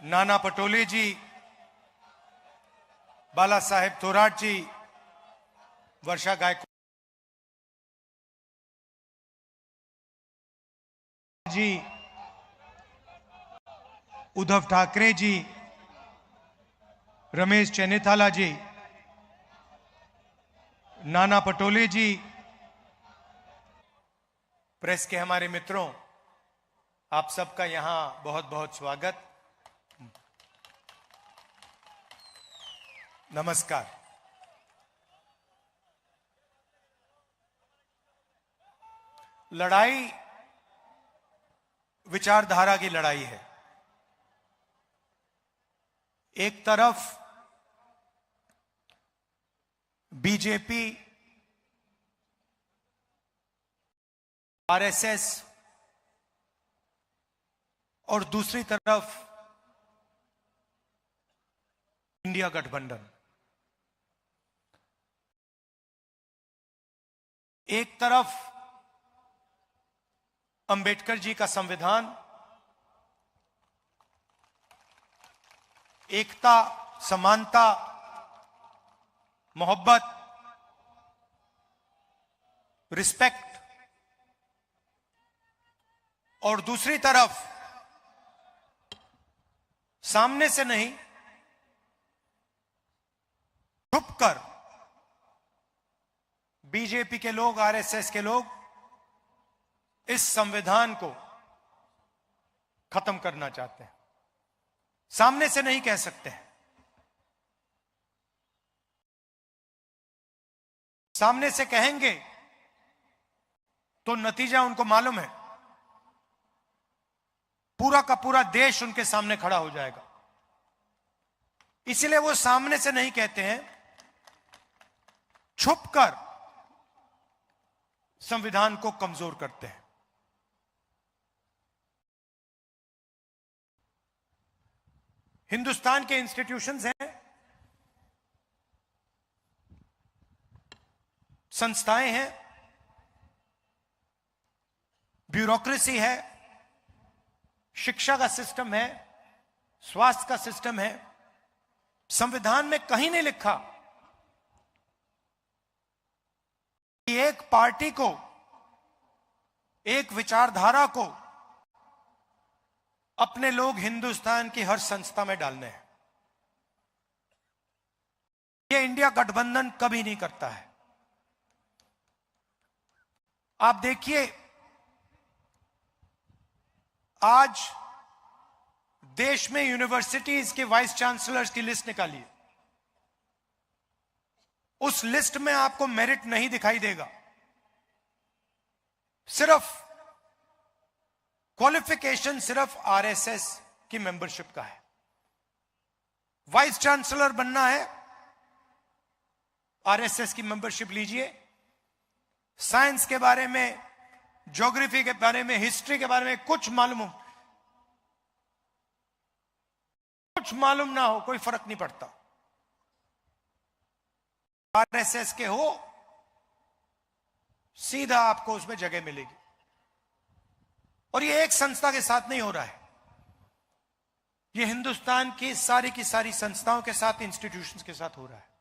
नाना पटोले जी, बाला साहेब थोराट जी, वर्षा गायकवाड़ जी, उद्धव ठाकरे जी, रमेश चेन्नीथाला जी, नाना पटोले जी, press के हमारे मित्रों, आप सबका यहां बहुत बहुत स्वागत, नमस्कार। लड़ाई विचारधारा की लड़ाई है। एक तरफ बीजेपी, आरएसएस और दूसरी तरफ इंडिया गठबंधन। एक तरफ अंबेडकर जी का संविधान, एकता, समानता, मोहब्बत, रिस्पेक्ट, और दूसरी तरफ सामने से नहीं, छुपकर बीजेपी के लोग, आरएसएस के लोग इस संविधान को खत्म करना चाहते हैं। सामने से नहीं कह सकते हैं, सामने से कहेंगे तो नतीजा उनको मालूम है, पूरा का पूरा देश उनके सामने खड़ा हो जाएगा। इसलिए वो सामने से नहीं कहते हैं, छुपकर संविधान को कमजोर करते हैं। हिंदुस्तान के इंस्टीट्यूशंस हैं, संस्थाएं हैं, ब्यूरोक्रेसी है, शिक्षा का सिस्टम है, स्वास्थ्य का सिस्टम है। संविधान में कहीं नहीं लिखा कि एक पार्टी को, एक विचारधारा को अपने लोग हिंदुस्तान की हर संस्था में डालने हैं। यह इंडिया गठबंधन कभी नहीं करता है। आप देखिए, आज देश में यूनिवर्सिटीज के वाइस चांसलर्स की लिस्ट निकाली है। उस लिस्ट में आपको मेरिट नहीं दिखाई देगा, सिर्फ क्वालिफिकेशन सिर्फ आरएसएस की मेंबरशिप का है। वाइस चांसलर बनना है, आरएसएस की मेंबरशिप लीजिए। साइंस के बारे में, ज्योग्राफी के बारे में, हिस्ट्री के बारे में कुछ मालूम ना हो, कोई फर्क नहीं पड़ता। आरएसएस के हो, सीधा आपको उसमें जगह मिलेगी। और ये एक संस्था के साथ नहीं हो रहा है, ये हिंदुस्तान की सारी संस्थाओं के साथ, इंस्टीट्यूशंस के साथ हो रहा है।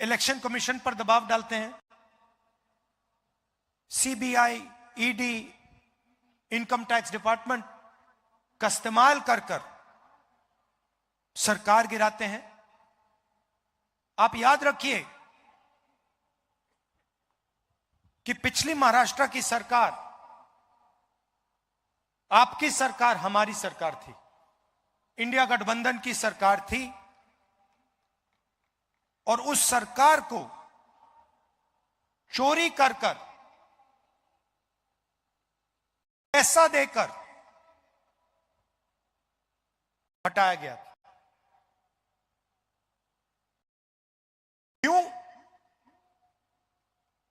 इलेक्शन कमीशन पर दबाव डालते हैं, CBI, ED, income tax department का इस्तेमाल कर सरकार गिराते हैं। आप याद रखिए कि पिछली महाराष्ट्र की सरकार, आपकी सरकार, हमारी सरकार थी, इंडिया गठबंधन की सरकार थी, और उस सरकार को चोरी कर पैसा देकर हटाया गया था। क्यों?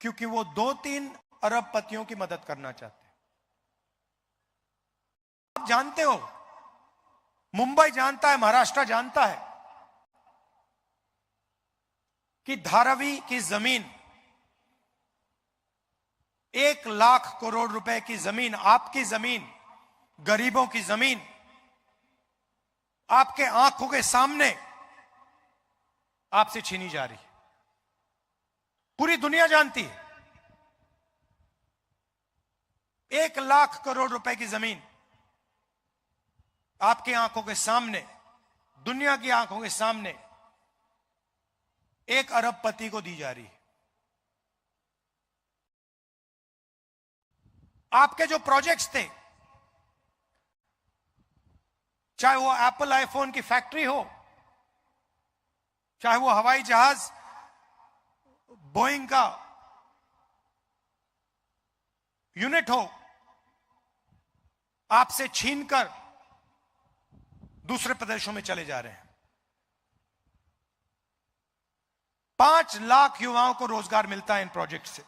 क्योंकि वो 2-3 अरबपतियों की मदद करना चाहते हैं। आप जानते हो, मुंबई जानता है, महाराष्ट्र जानता है कि धारावी की जमीन 1,00,000 करोड़ रुपए की जमीन, आपकी जमीन, गरीबों की जमीन, आपके आंखों के सामने आपसे छीनी जा रही है। पूरी दुनिया जानती है। 1,00,000 करोड़ रुपए की जमीन आपकी आंखों के सामने, दुनिया की आंखों के सामने एक अरबपति को दी जा रही है। आपके जो प्रोजेक्ट्स थे, चाहे वो एप्पल आईफोन की फैक्ट्री हो, चाहे वो हवाई जहाज बोइंग का यूनिट हो, आपसे छीनकर दूसरे प्रदेशों में चले जा रहे हैं। 5 लाख युवाओं को रोजगार मिलता है इन प्रोजेक्ट से।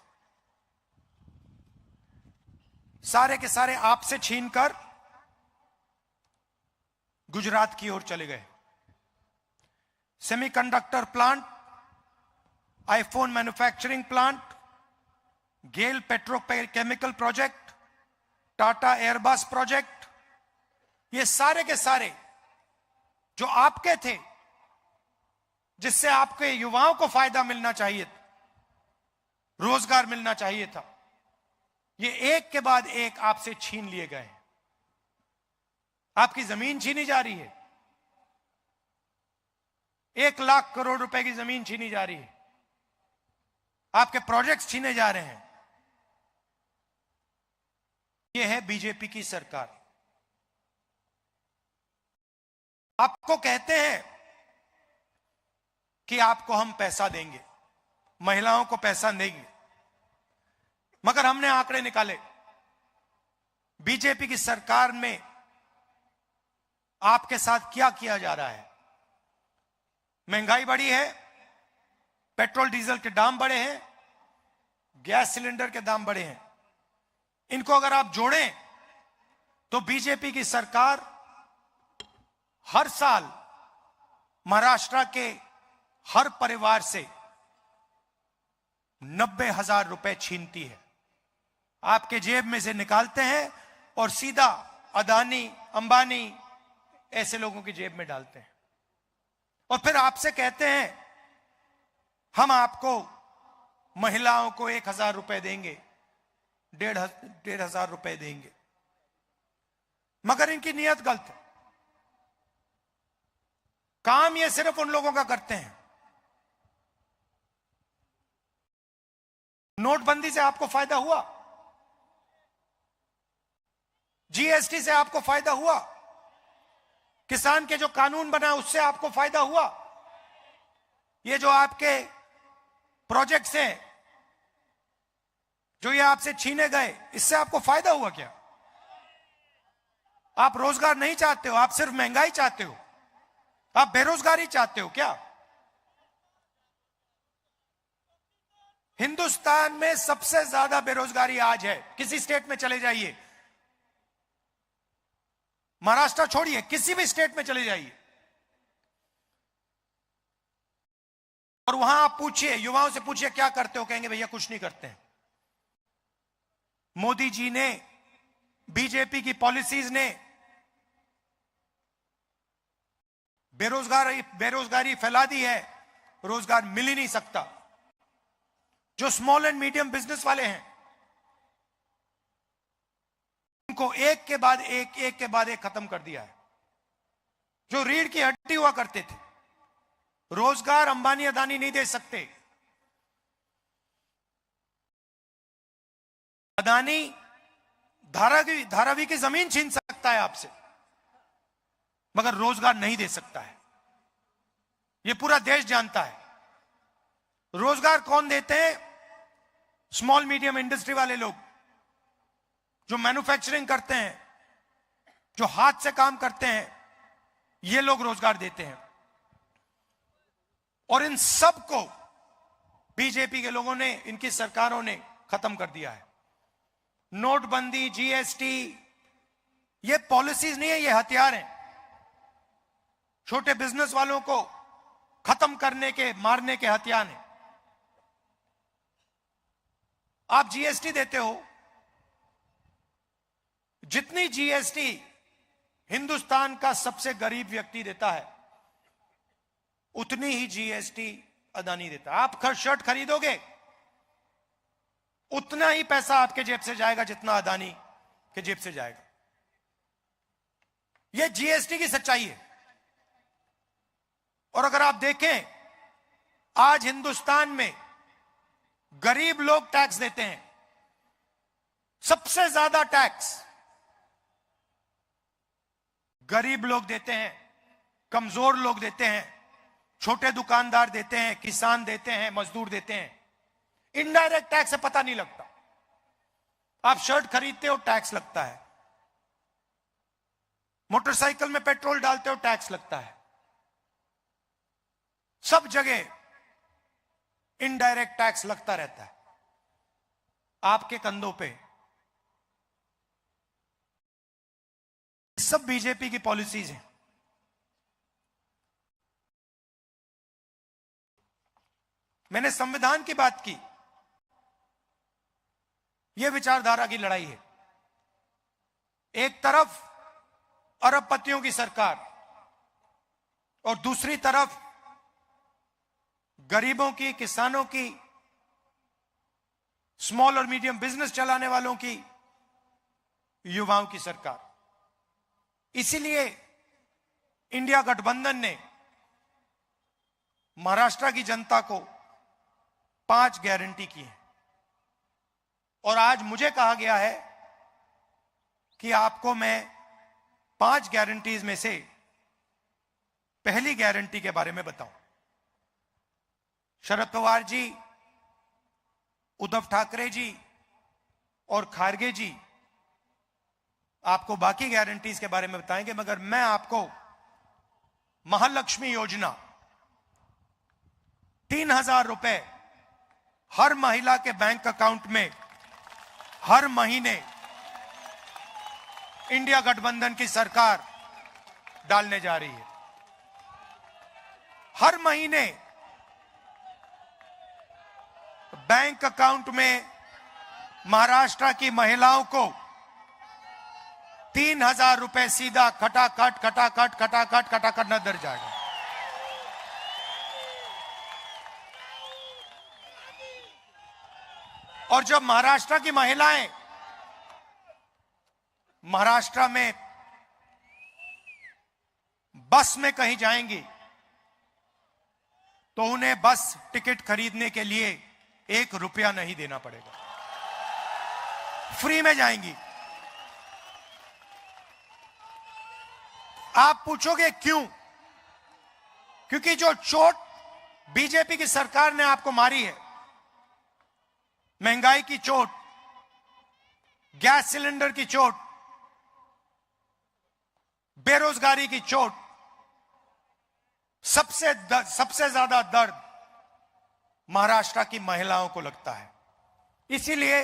सारे के सारे आपसे छीनकर गुजरात की ओर चले गए। Semiconductor plant, iPhone manufacturing plant, GAIL petrochemical project, Tata Airbus project, ये सारे के सारे जो आपके थे, जिससे आपके युवाओं को फायदा मिलना चाहिए था, रोजगार मिलना चाहिए था, ये एक के बाद एक आपसे छीन लिए गए। आपकी जमीन छीनी जा रही है। 1,00,000 करोड़ रुपए की जमीन छीनी जा रही है। आपके प्रोजेक्ट्स छीने जा रहे हैं। यह है बीजेपी की सरकार। आपको कहते हैं कि आपको हम पैसा देंगे, महिलाओं को पैसा देंगे, मगर हमने आंकड़े निकाले। बीजेपी की सरकार में आपके साथ क्या किया जा रहा है। महंगाई बढ़ी है, पेट्रोल डीजल के दाम बढ़े हैं, गैस सिलेंडर के दाम बढ़े हैं। इनको अगर आप जोड़ें तो बीजेपी की सरकार हर साल महाराष्ट्र के हर परिवार से 90,000 रुपए छीनती है। आपके जेब में से निकालते हैं और सीधा अदानी, अंबानी ऐसे लोगों की जेब में डालते हैं। और फिर आपसे कहते हैं हम आपको, महिलाओं को 1,000 रुपए देंगे, 1,500 रुपए देंगे। मगर इनकी नीयत गलत है। काम ये सिर्फ उन लोगों का करते हैं। नोटबंदी से आपको फायदा हुआ, जीएसटी से आपको फायदा हुआ, किसान के जो कानून बना उससे आपको फायदा हुआ। ये जो आपके प्रोजेक्ट्स हैं, जो ये आपसे छीने गए, इससे आपको फायदा हुआ क्या? आप रोजगार नहीं चाहते हो, आप सिर्फ महंगाई चाहते हो, आप बेरोजगारी चाहते हो क्या? हिंदुस्तान में सबसे ज्यादा बेरोजगारी आज है। किसी स्टेट में चले जाइए, महाराष्ट्र छोड़िए, किसी भी स्टेट में चले जाइए और वहां आप पूछिए, युवाओं से पूछिए क्या करते हो, कहेंगे भैया कुछ नहीं करते हैं। मोदी जी ने, बीजेपी की पॉलिसीज ने बेरोजगारी फैला दी है, रोजगार मिल ही नहीं सकता। जो स्मॉल एंड मीडियम बिजनेस वाले हैं, उनको एक के बाद एक खत्म कर दिया है। जो रीढ़ की हड्डी हुआ करते थे, रोजगार अंबानी अदानी नहीं दे सकते। अदानी धारावी की जमीन छीन सकता है आपसे, मगर रोजगार नहीं दे सकता है। यह पूरा देश जानता है। रोजगार कौन देते हैं? स्मॉल मीडियम इंडस्ट्री वाले लोग, जो मैन्युफैक्चरिंग करते हैं, जो हाथ से काम करते हैं, ये लोग रोजगार देते हैं। और इन सब को बीजेपी के लोगों ने, इनकी सरकारों ने खत्म कर दिया है। नोटबंदी, जीएसटी, ये पॉलिसीज नहीं है, ये हथियार हैं। छोटे बिजनेस वालों को खत्म करने के, मारने के हथियार हैं। आप जीएसटी देते हो, जितनी जीएसटी हिंदुस्तान का सबसे गरीब व्यक्ति देता है उतनी ही जीएसटी अदानी देता है। आप शर्ट खरीदोगे उतना ही पैसा आपके जेब से जाएगा जितना अदानी के जेब से जाएगा। यह जीएसटी की सच्चाई है। और अगर आप देखें, आज हिंदुस्तान में गरीब लोग टैक्स देते हैं, सबसे ज्यादा टैक्स गरीब लोग देते हैं, कमजोर लोग देते हैं, छोटे दुकानदार देते हैं, किसान देते हैं, मजदूर देते हैं। इनडायरेक्ट टैक्स से पता नहीं लगता। आप शर्ट खरीदते हो, टैक्स लगता है। मोटरसाइकिल में पेट्रोल डालते हो, टैक्स लगता है। सब जगह इनडायरेक्ट टैक्स लगता रहता है। आपके कंधों पे सब बीजेपी की पॉलिसीज हैं। मैंने संविधान की बात की। यह विचारधारा की लड़ाई है। एक तरफ अरबपतियों की सरकार और दूसरी तरफ गरीबों की, किसानों की, स्मॉल और मीडियम बिजनेस चलाने वालों की, युवाओं की सरकार। इसीलिए इंडिया गठबंधन ने महाराष्ट्र की जनता को 5 गारंटी की है। और आज मुझे कहा गया है कि आपको मैं 5 गारंटीज में से पहली गारंटी के बारे में बताऊं। शरद पवार जी, उद्धव ठाकरे जी और खारगे जी आपको बाकी गारंटीज के बारे में बताएंगे, मगर मैं आपको महालक्ष्मी योजना 3,000 रुपए हर महिला के बैंक अकाउंट में हर महीने इंडिया गठबंधन की सरकार डालने जा रही है। हर महीने बैंक अकाउंट में महाराष्ट्र की महिलाओं को 3,000 रुपए सीधा खटाखट नजर जाएगा। और जब महाराष्ट्र की महिलाएं महाराष्ट्र में बस में कहीं जाएंगी तो उन्हें बस टिकट खरीदने के लिए 1 रुपया नहीं देना पड़ेगा, फ्री में जाएंगी। आप पूछोगे क्यों? क्योंकि जो चोट बीजेपी की सरकार ने आपको मारी है, महंगाई की चोट, गैस सिलेंडर की चोट, बेरोजगारी की चोट, सबसे ज्यादा दर्द महाराष्ट्र की महिलाओं को लगता है। इसीलिए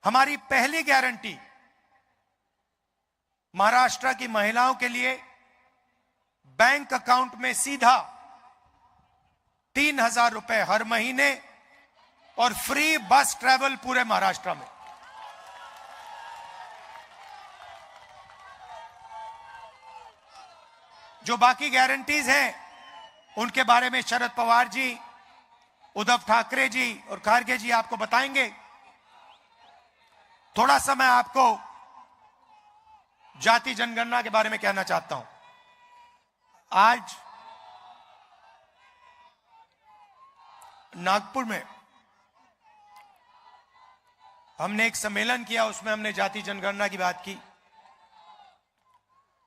हमारी पहली गारंटी महाराष्ट्र की महिलाओं के लिए बैंक अकाउंट में सीधा 3,000 रुपए हर महीने और फ्री बस ट्रैवल पूरे महाराष्ट्र में। जो बाकी गारंटीज हैं उनके बारे में शरद पवार जी, उद्धव ठाकरे जी और खारगे जी आपको बताएंगे। थोड़ा सा मैं आपको जाति जनगणना के बारे में कहना चाहता हूं। आज नागपुर में हमने एक सम्मेलन किया, उसमें हमने जाति जनगणना की बात की।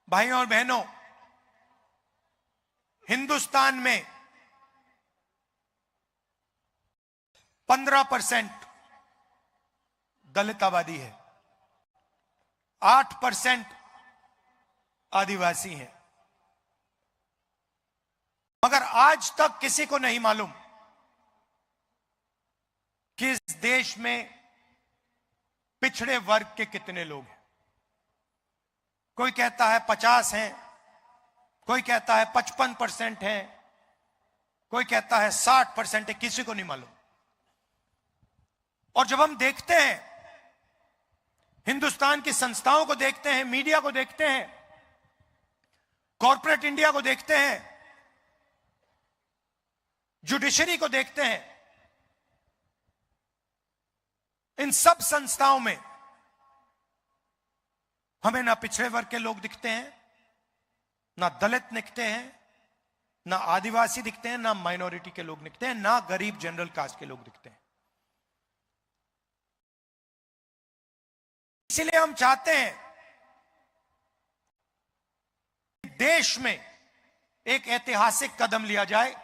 भाइयों और बहनों, हिंदुस्तान में 15% दलित आबादी है, 8% आदिवासी हैं। मगर आज तक किसी को नहीं मालूम कि इस देश में पिछड़े वर्ग के कितने लोग हैं। कोई कहता है 50 हैं, कोई कहता है 55% हैं, कोई कहता है 60% है, किसी को नहीं मालूम। और जब हम देखते हैं, हिंदुस्तान की संस्थाओं को देखते हैं, मीडिया को देखते हैं, कॉर्पोरेट इंडिया को देखते हैं, जुडिशरी को देखते हैं, इन सब संस्थाओं में हमें ना पिछड़े वर्ग के लोग दिखते हैं, ना दलित दिखते हैं, ना आदिवासी दिखते हैं, ना माइनॉरिटी के लोग दिखते हैं, ना गरीब जनरल कास्ट के लोग दिखते हैं। इसलिए हम चाहते हैं कि देश में एक ऐतिहासिक कदम लिया जाए,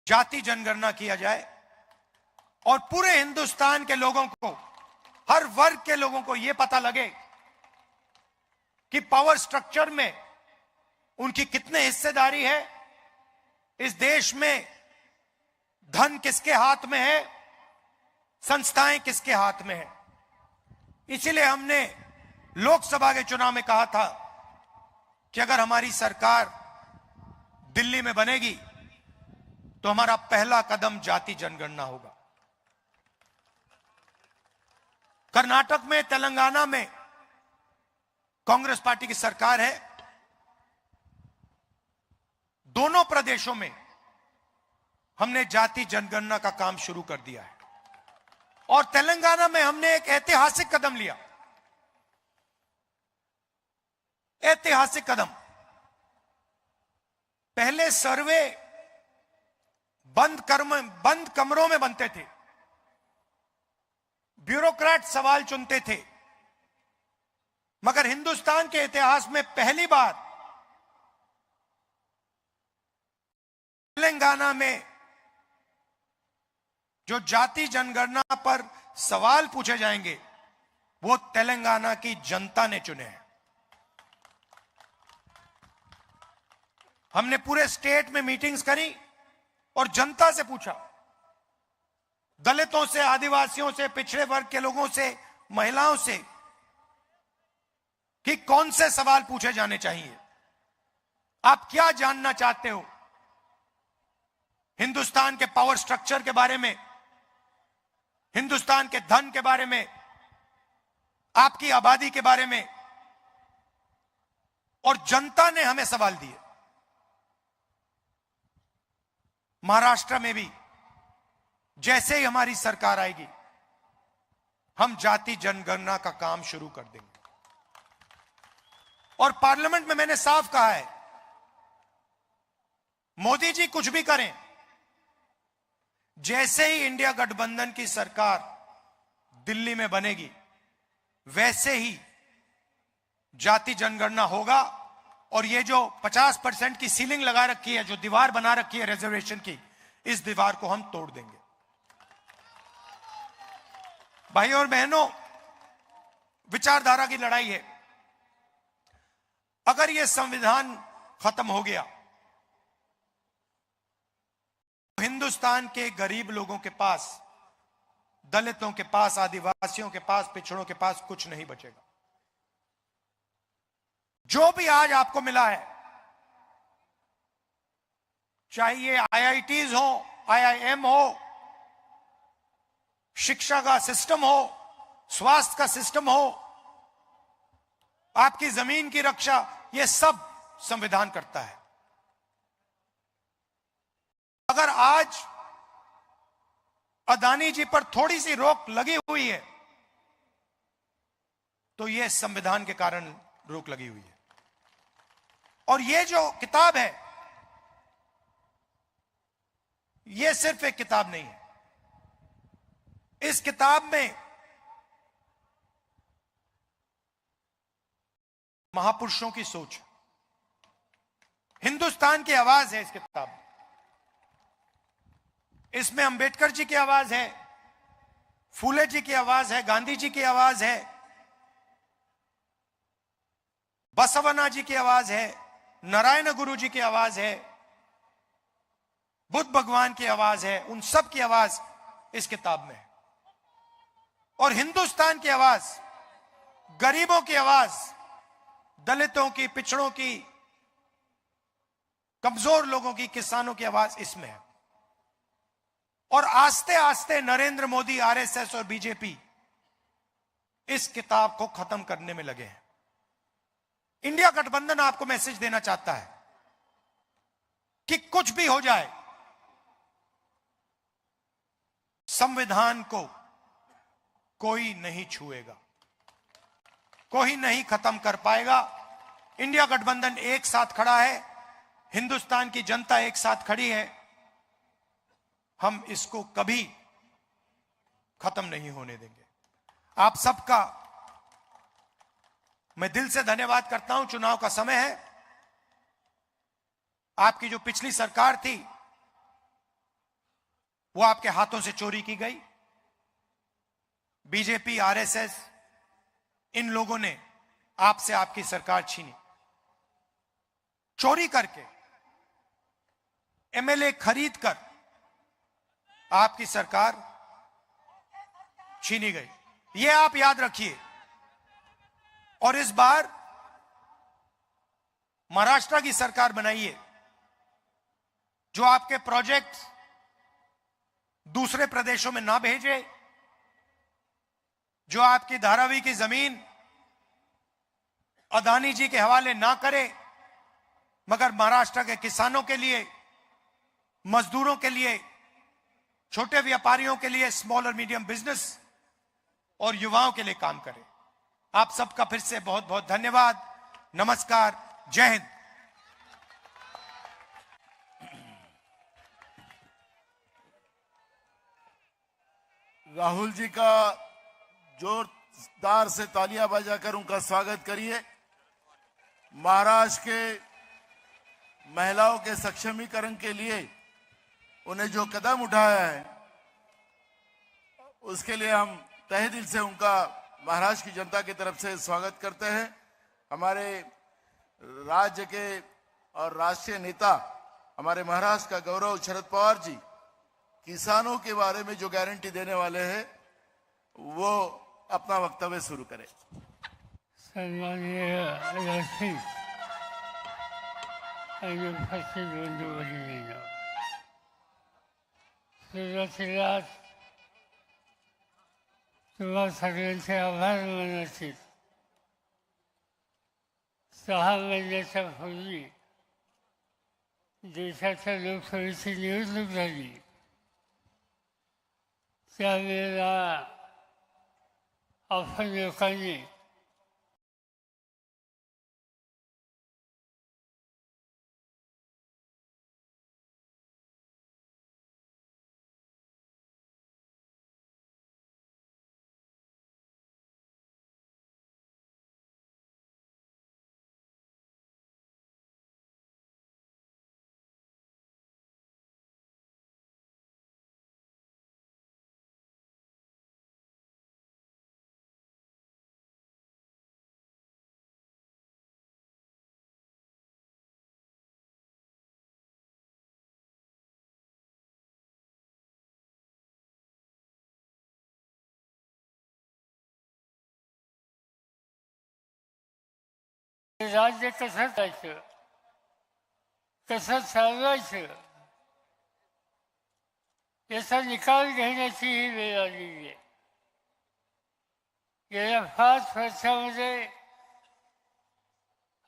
जाति जनगणना किया जाए और पूरे हिंदुस्तान के लोगों को, हर वर्ग के लोगों को यह पता लगे कि पावर स्ट्रक्चर में उनकी कितने हिस्सेदारी है, इस देश में धन किसके हाथ में है, संस्थाएं किसके हाथ में है। इसीलिए हमने लोकसभा के चुनाव में कहा था कि अगर हमारी सरकार दिल्ली में बनेगी तो हमारा पहला कदम जाति जनगणना होगा। कर्नाटक में, तेलंगाना में कांग्रेस पार्टी की सरकार है। दोनों प्रदेशों में हमने जाति जनगणना का काम शुरू कर दिया है और तेलंगाना में हमने एक ऐतिहासिक कदम लिया। ऐतिहासिक कदम। पहले सर्वे बंद कमरों में बनते थे, ब्यूरोक्रेट सवाल चुनते थे, मगर हिंदुस्तान के इतिहास में पहली बार तेलंगाना में जो जाति जनगणना पर सवाल पूछे जाएंगे वो तेलंगाना की जनता ने चुने हैं। हमने पूरे स्टेट में मीटिंग्स करी और जनता से पूछा, दलितों से, आदिवासियों से, पिछड़े वर्ग के लोगों से, महिलाओं से, कि कौन से सवाल पूछे जाने चाहिए, आप क्या जानना चाहते हो हिंदुस्तान के पावर स्ट्रक्चर के बारे में, हिंदुस्तान के धन के बारे में, आपकी आबादी के बारे में। और जनता ने हमें सवाल दिए। महाराष्ट्र में भी जैसे ही हमारी सरकार आएगी हम जाति जनगणना का काम शुरू कर देंगे। और पार्लियामेंट में मैंने साफ कहा है, मोदी जी कुछ भी करें, जैसे ही इंडिया गठबंधन की सरकार दिल्ली में बनेगी वैसे ही जाति जनगणना होगा। और ये जो 50% की सीलिंग लगा रखी है, जो दीवार बना रखी है रिजर्वेशन की, इस दीवार को हम तोड़ देंगे। भाइयों और बहनों, विचारधारा की लड़ाई है। अगर यह संविधान खत्म हो गया तो हिंदुस्तान के गरीब लोगों के पास, दलितों के पास, आदिवासियों के पास, पिछड़ों के पास कुछ नहीं बचेगा। जो भी आज आपको मिला है, चाहे ये आईआईटीज हो, आईआईएम हो, शिक्षा का सिस्टम हो, स्वास्थ्य का सिस्टम हो, आपकी जमीन की रक्षा, ये सब संविधान करता है। अगर आज अदानी जी पर थोड़ी सी रोक लगी हुई है तो यह संविधान के कारण रोक लगी हुई है। और ये जो किताब है, ये सिर्फ एक किताब नहीं है। इस किताब में महापुरुषों की सोच, हिंदुस्तान की आवाज है इस किताब में। इसमें अंबेडकर जी की आवाज है, फूले जी की आवाज है, गांधी जी की आवाज है, बसवन्ना जी की आवाज है, नारायण गुरु जी की आवाज है, बुद्ध भगवान की आवाज है। उन सब की आवाज इस किताब में है। और हिंदुस्तान की आवाज, गरीबों की आवाज, दलितों की, पिछड़ों की, कमजोर लोगों की, किसानों की आवाज इसमें है। और आस्ते आस्ते नरेंद्र मोदी, आरएसएस और बीजेपी इस किताब को खत्म करने में लगे हैं। इंडिया गठबंधन आपको मैसेज देना चाहता है कि कुछ भी हो जाए, संविधान को कोई नहीं छुएगा, कोई नहीं खत्म कर पाएगा। इंडिया गठबंधन एक साथ खड़ा है, हिंदुस्तान की जनता एक साथ खड़ी है। हम इसको कभी खत्म नहीं होने देंगे। आप सबका मैं दिल से धन्यवाद करता हूं। चुनाव का समय है। आपकी जो पिछली सरकार थी वो आपके हाथों से चोरी की गई। बीजेपी, आरएसएस, इन लोगों ने आपसे आपकी सरकार छीनी। चोरी करके, एमएलए खरीद कर आपकी सरकार छीनी गई। यह आप याद रखिए। और इस बार महाराष्ट्र की सरकार बनाइए, जो आपके प्रोजेक्ट दूसरे प्रदेशों में ना भेजे, जो आपकी धारावी की जमीन अदानी जी के हवाले ना करे, मगर महाराष्ट्र के किसानों के लिए, मजदूरों के लिए, छोटे व्यापारियों के लिए, स्मॉल और मीडियम बिजनेस और युवाओं के लिए काम करे। आप सबका फिर से बहुत बहुत धन्यवाद। नमस्कार, जय हिंद। राहुल जी का जोरदार से तालियां बजाकर उनका स्वागत करिए। महाराष्ट्र के महिलाओं के सक्षमीकरण के लिए उन्हें जो कदम उठाया है, उसके लिए हम तहे दिल से उनका महाराष्ट्र की जनता की तरफ से स्वागत करते हैं। हमारे राज्य के और राष्ट्रीय नेता, हमारे महाराष्ट्र का गौरव शरद पवार जी, किसानों के बारे में जो गारंटी देने वाले हैं, वो अपना वक्तव्य शुरू करें। सम्मानीय रसिक आणि उपस्थित बंधू भगिनींनो, सुरुवातीला तुम्हा सगळ्यांचे आभार मानत 6 महिन्याच्या पूर्वी देशाच्या लोकसभेची निवडणूक झाली। त्यावेळेला आपण लोकांनी राज्य कसं जायचं, कसं चालवायचं, याचा निकाल घेण्याची ही वेळ आलेली आहे। गेल्या 5 वर्षामध्ये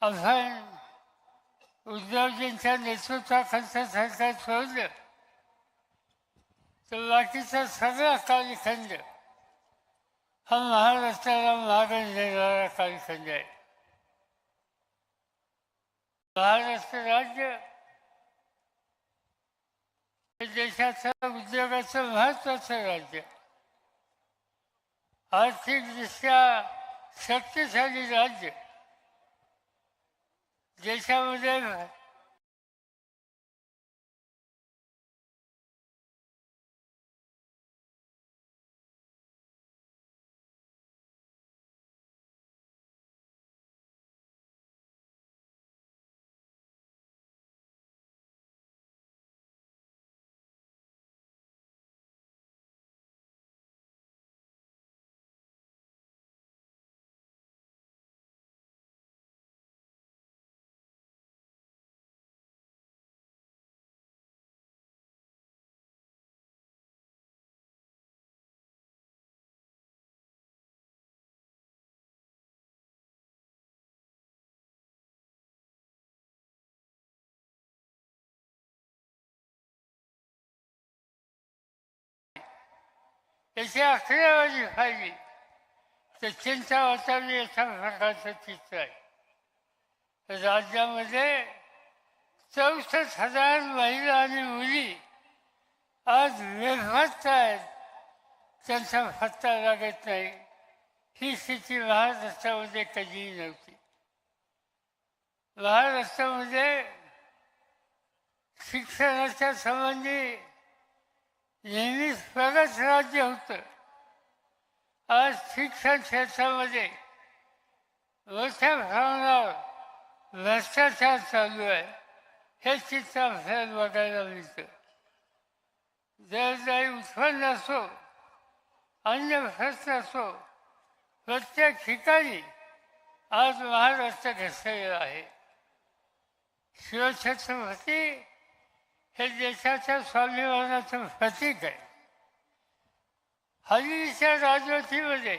आपण उद्धवजींच्या नेतृत्वाखालचं सरकार सोडलं तर बाकीचा सगळा कालखंड हा महाराष्ट्राला मागं नेणारा कालखंड आहे। महाराष्ट्र राज्य हे देशाचं उद्योगाचं महत्वाचं राज्य, आर्थिकदृष्ट्या शक्तिशाली राज्य, देशामध्ये याची आकडेवारी पाहिली तर चिंता वाटावी अशा प्रकारचं चित्र आहे. राज्यामध्ये 64,000 महिला आणि मुली आज बेफास्त आहेत, त्यांचा पत्ता लागत नाही. ही स्थिती महाराष्ट्रामध्ये कधीही नव्हती. महाराष्ट्रामध्ये शिक्षणाच्या संबंधी नेहमीच प्रगत राज्य होतं. आज शिक्षण क्षेत्रामध्ये मोठ्या प्रमाणावर भ्रष्टाचार चालू आहे. हे चित्र आपल्याला बघायला मिळतं. दरदारी उत्पन्न असो, अन्य प्रश्न असो, प्रत्येक ठिकाणी आज महाराष्ट्र घसरलेला आहे. शिवछत्रपती हे देशाच्या स्वाभिमानाचं प्रतीक आहे. हल्लीच्या राजवटीमध्ये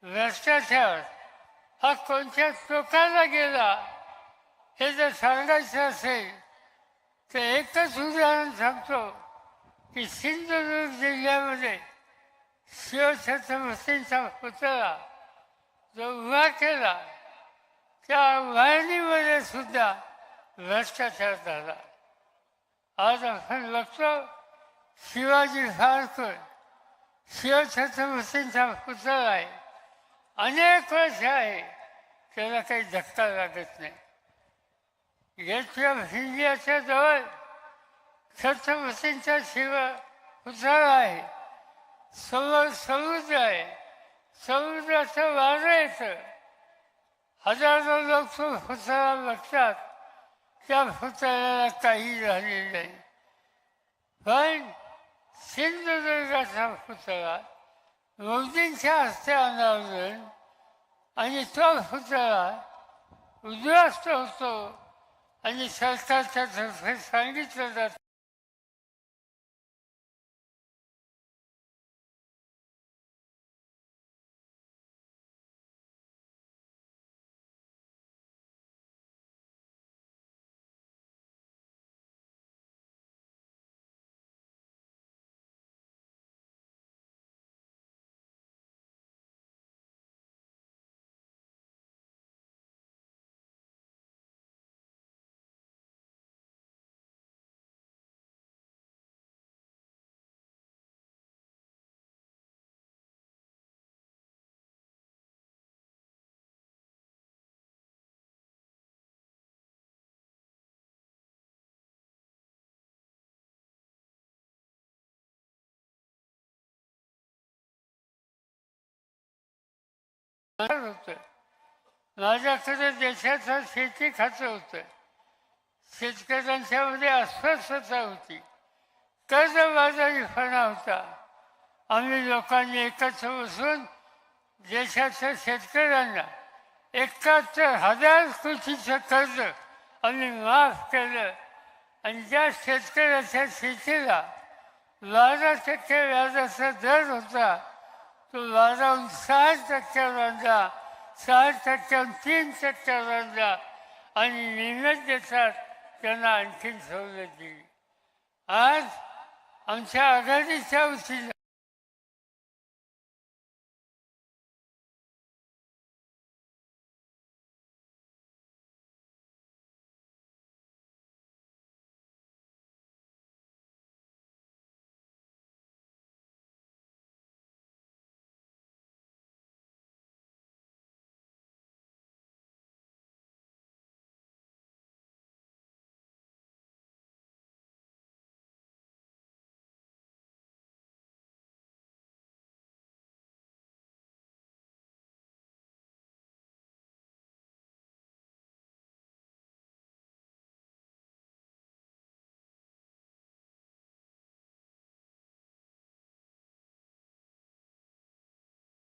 भ्रष्टाचार हा कोणत्या टोकाला गेला हे जर सांगायचं असेल तर एकच उदाहरण सांगतो की सिंधुदुर्ग जिल्ह्यामध्ये शिवछत्रपतींचा पुतळा जो उभा केला त्या उभारणीमध्ये सुद्धा भ्रष्टाचार झाला. आज आपण बघतो शिवाजी सावरकर शिवछत्रपतींचा पुतळा आहे, अनेक वर्ष आहे, त्याला काही धक्का लागत नाही. गेट ऑफ इंडियाच्या जवळ छत्रपतींचा पुतळा आहे, समोर समुद्र आहे, समुद्राचं वारं येतं, हजारो लोक पुतळा बघतात, त्या पुतळ्याला काही झालेलं नाही. पण सिंधुदुर्गाचा पुतळा मोदींच्या हस्ते अनावरण आणि तो पुतळा उद्ध्वस्त होतो आणि सरकारच्या तर्फे सांगितलं जातं होतं. माझ्याकडे देशाचं शेती खातं होतं. शेतकऱ्यांच्यामध्ये अस्वस्थता होती, कर्जबाजारीपणा होता. आम्ही लोकांनी एकत्र बसून देशाच्या शेतकऱ्यांना 71,000 कोटीचं कर्ज आम्ही माफ केलं आणि ज्या शेतकऱ्याच्या शेतीला 12% व्याजाचा दर होता तो 12हून 6% आणला, 6%हून 3% आणला आणि नियमित देतात त्यांना आणखीन सवलत दिली. आज आमच्या आघाडीच्या वतीनं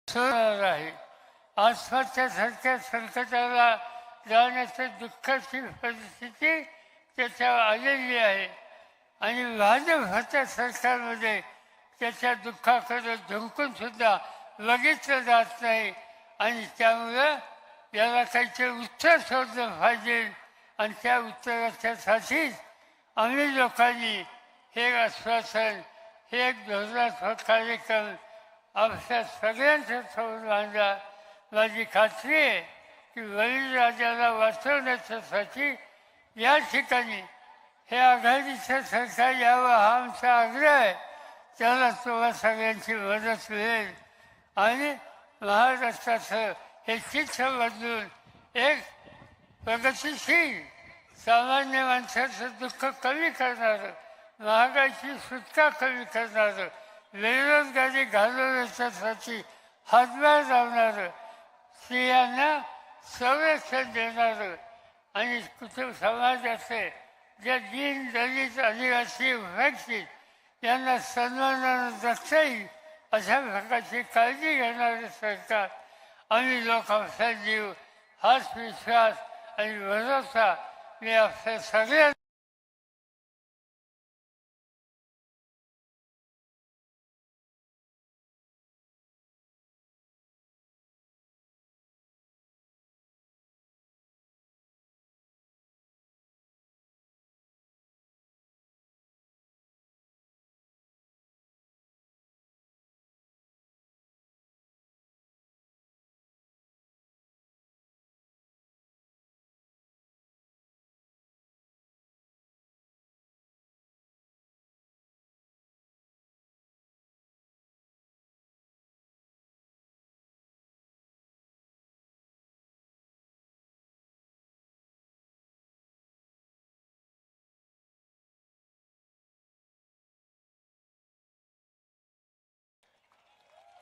आहे. आसपासच्या संकटाला जाण्याची दुःखाची परिस्थिती त्याच्यावर आलेली आहे आणि भाजपच्या सरकारमध्ये त्याच्या दुःखाकडे झुंकून सुद्धा बघितलं जात नाही आणि त्यामुळं याला काहीतरी उत्तर शोधलं पाहिजे आणि त्या उत्तराच्यासाठीच आम्ही लोकांनी हे आश्वासन, हे एक धोरणात्मक कार्यक्रम आपल्या सगळ्यांच्या समोर माझी खात्री आहे की वडील राजाला वाचवण्यासाठी या ठिकाणी हे आघाडीचं सरकार यावं हा आमचा आग्रह आहे. त्याला तुम्हा सगळ्यांची मदत मिळेल आणि महाराष्ट्राचं हे चित्र बदलून एक प्रगतिशील सामान्य माणसाचं दुःख कमी करणारं, महागाईची सुटका कमी करणारं, बेरोजगारी घालवण्यासाठी हातभार लावणारं, स्त्रियांना संरक्षण देणारं आणि कुटुंब समाजाचे ज्या दीन दलित आदिवासी वंचित यांना सन्मानानं जगता येईल अशा प्रकारची काळजी घेणारे सरकार आम्ही लोकांचा जीव हाच विश्वास आणि भरोसा मी आपल्या सगळ्या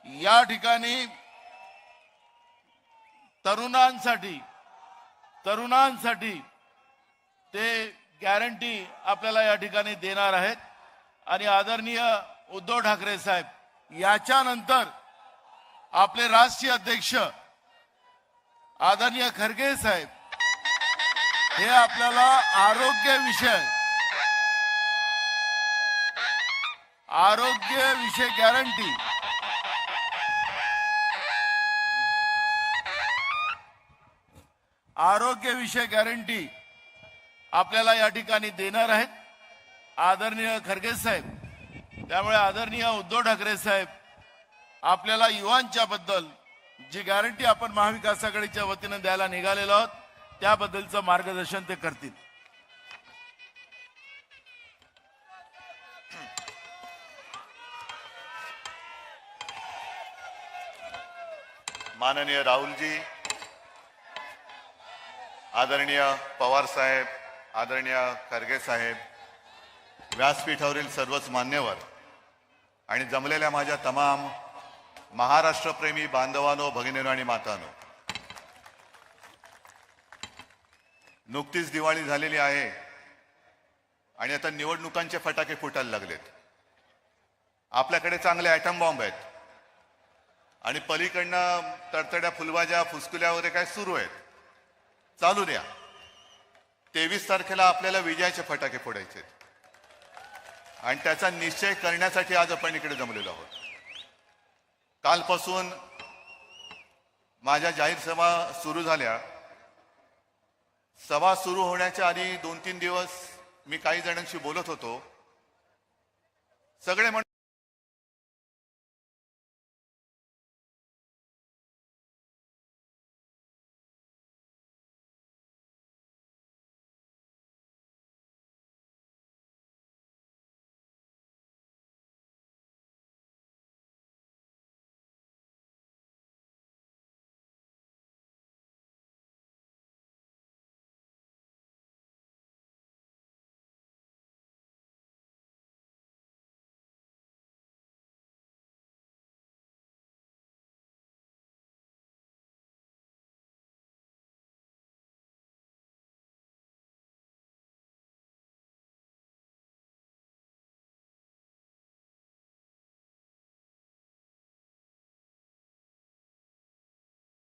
या ठिकाणी तरुणांसाठी ते गॅरंटी आपल्याला या ठिकाणी देणार आहेत. आणि आदरणीय उद्धव ठाकरे साहेब याच्यानंतर आपले राष्ट्रीय अध्यक्ष आदरणीय खरगे साहेब हे आपल्याला आरोग्य विषय गॅरंटी आपल्याला या ठिकाणी देणार आहेत आदरणीय खरगे साहेब. त्यामुळे आदरणीय उद्धव ठाकरे साहेब आपल्याला युवांच्या बद्दल जी गॅरंटी आपण महाविकास आघाडीच्या वतीने द्यायला निघालेलो आहोत त्याबद्दलचं मार्गदर्शन ते करतील. माननीय राहुलजी, आदरणीय पवार साहेब, आदरणीय खरगे साहेब, व्यासपीठावरील सर्वच मान्यवर आणि जमलेल्या माझ्या तमाम महाराष्ट्रप्रेमी बांधवांनो, भगिनींनो आणि मातांनो, नुकतीच दिवाळी झालेली आहे आणि आता निवडणुकांचे फटाके फुटायला लागलेत. आपल्याकडे चांगले ॲटम बॉम्ब आहेत आणि पलीकडनं तडतड्या फुलबाज्या फुसकुल्या वगैरे काय सुरू आहेत. चालू द्या. 23 तारखेला आपल्याला विजयाचे फटाके फोडायचे आणि त्याचा निश्चय करण्यासाठी आज आपण इकडे जमलेलो आहोत. कालपासून माझ्या जाहीर सभा सुरू झाल्या. सभा सुरू होण्याच्या आधी 2-3 दिवस मी काही जणांशी बोलत होतो. सगळे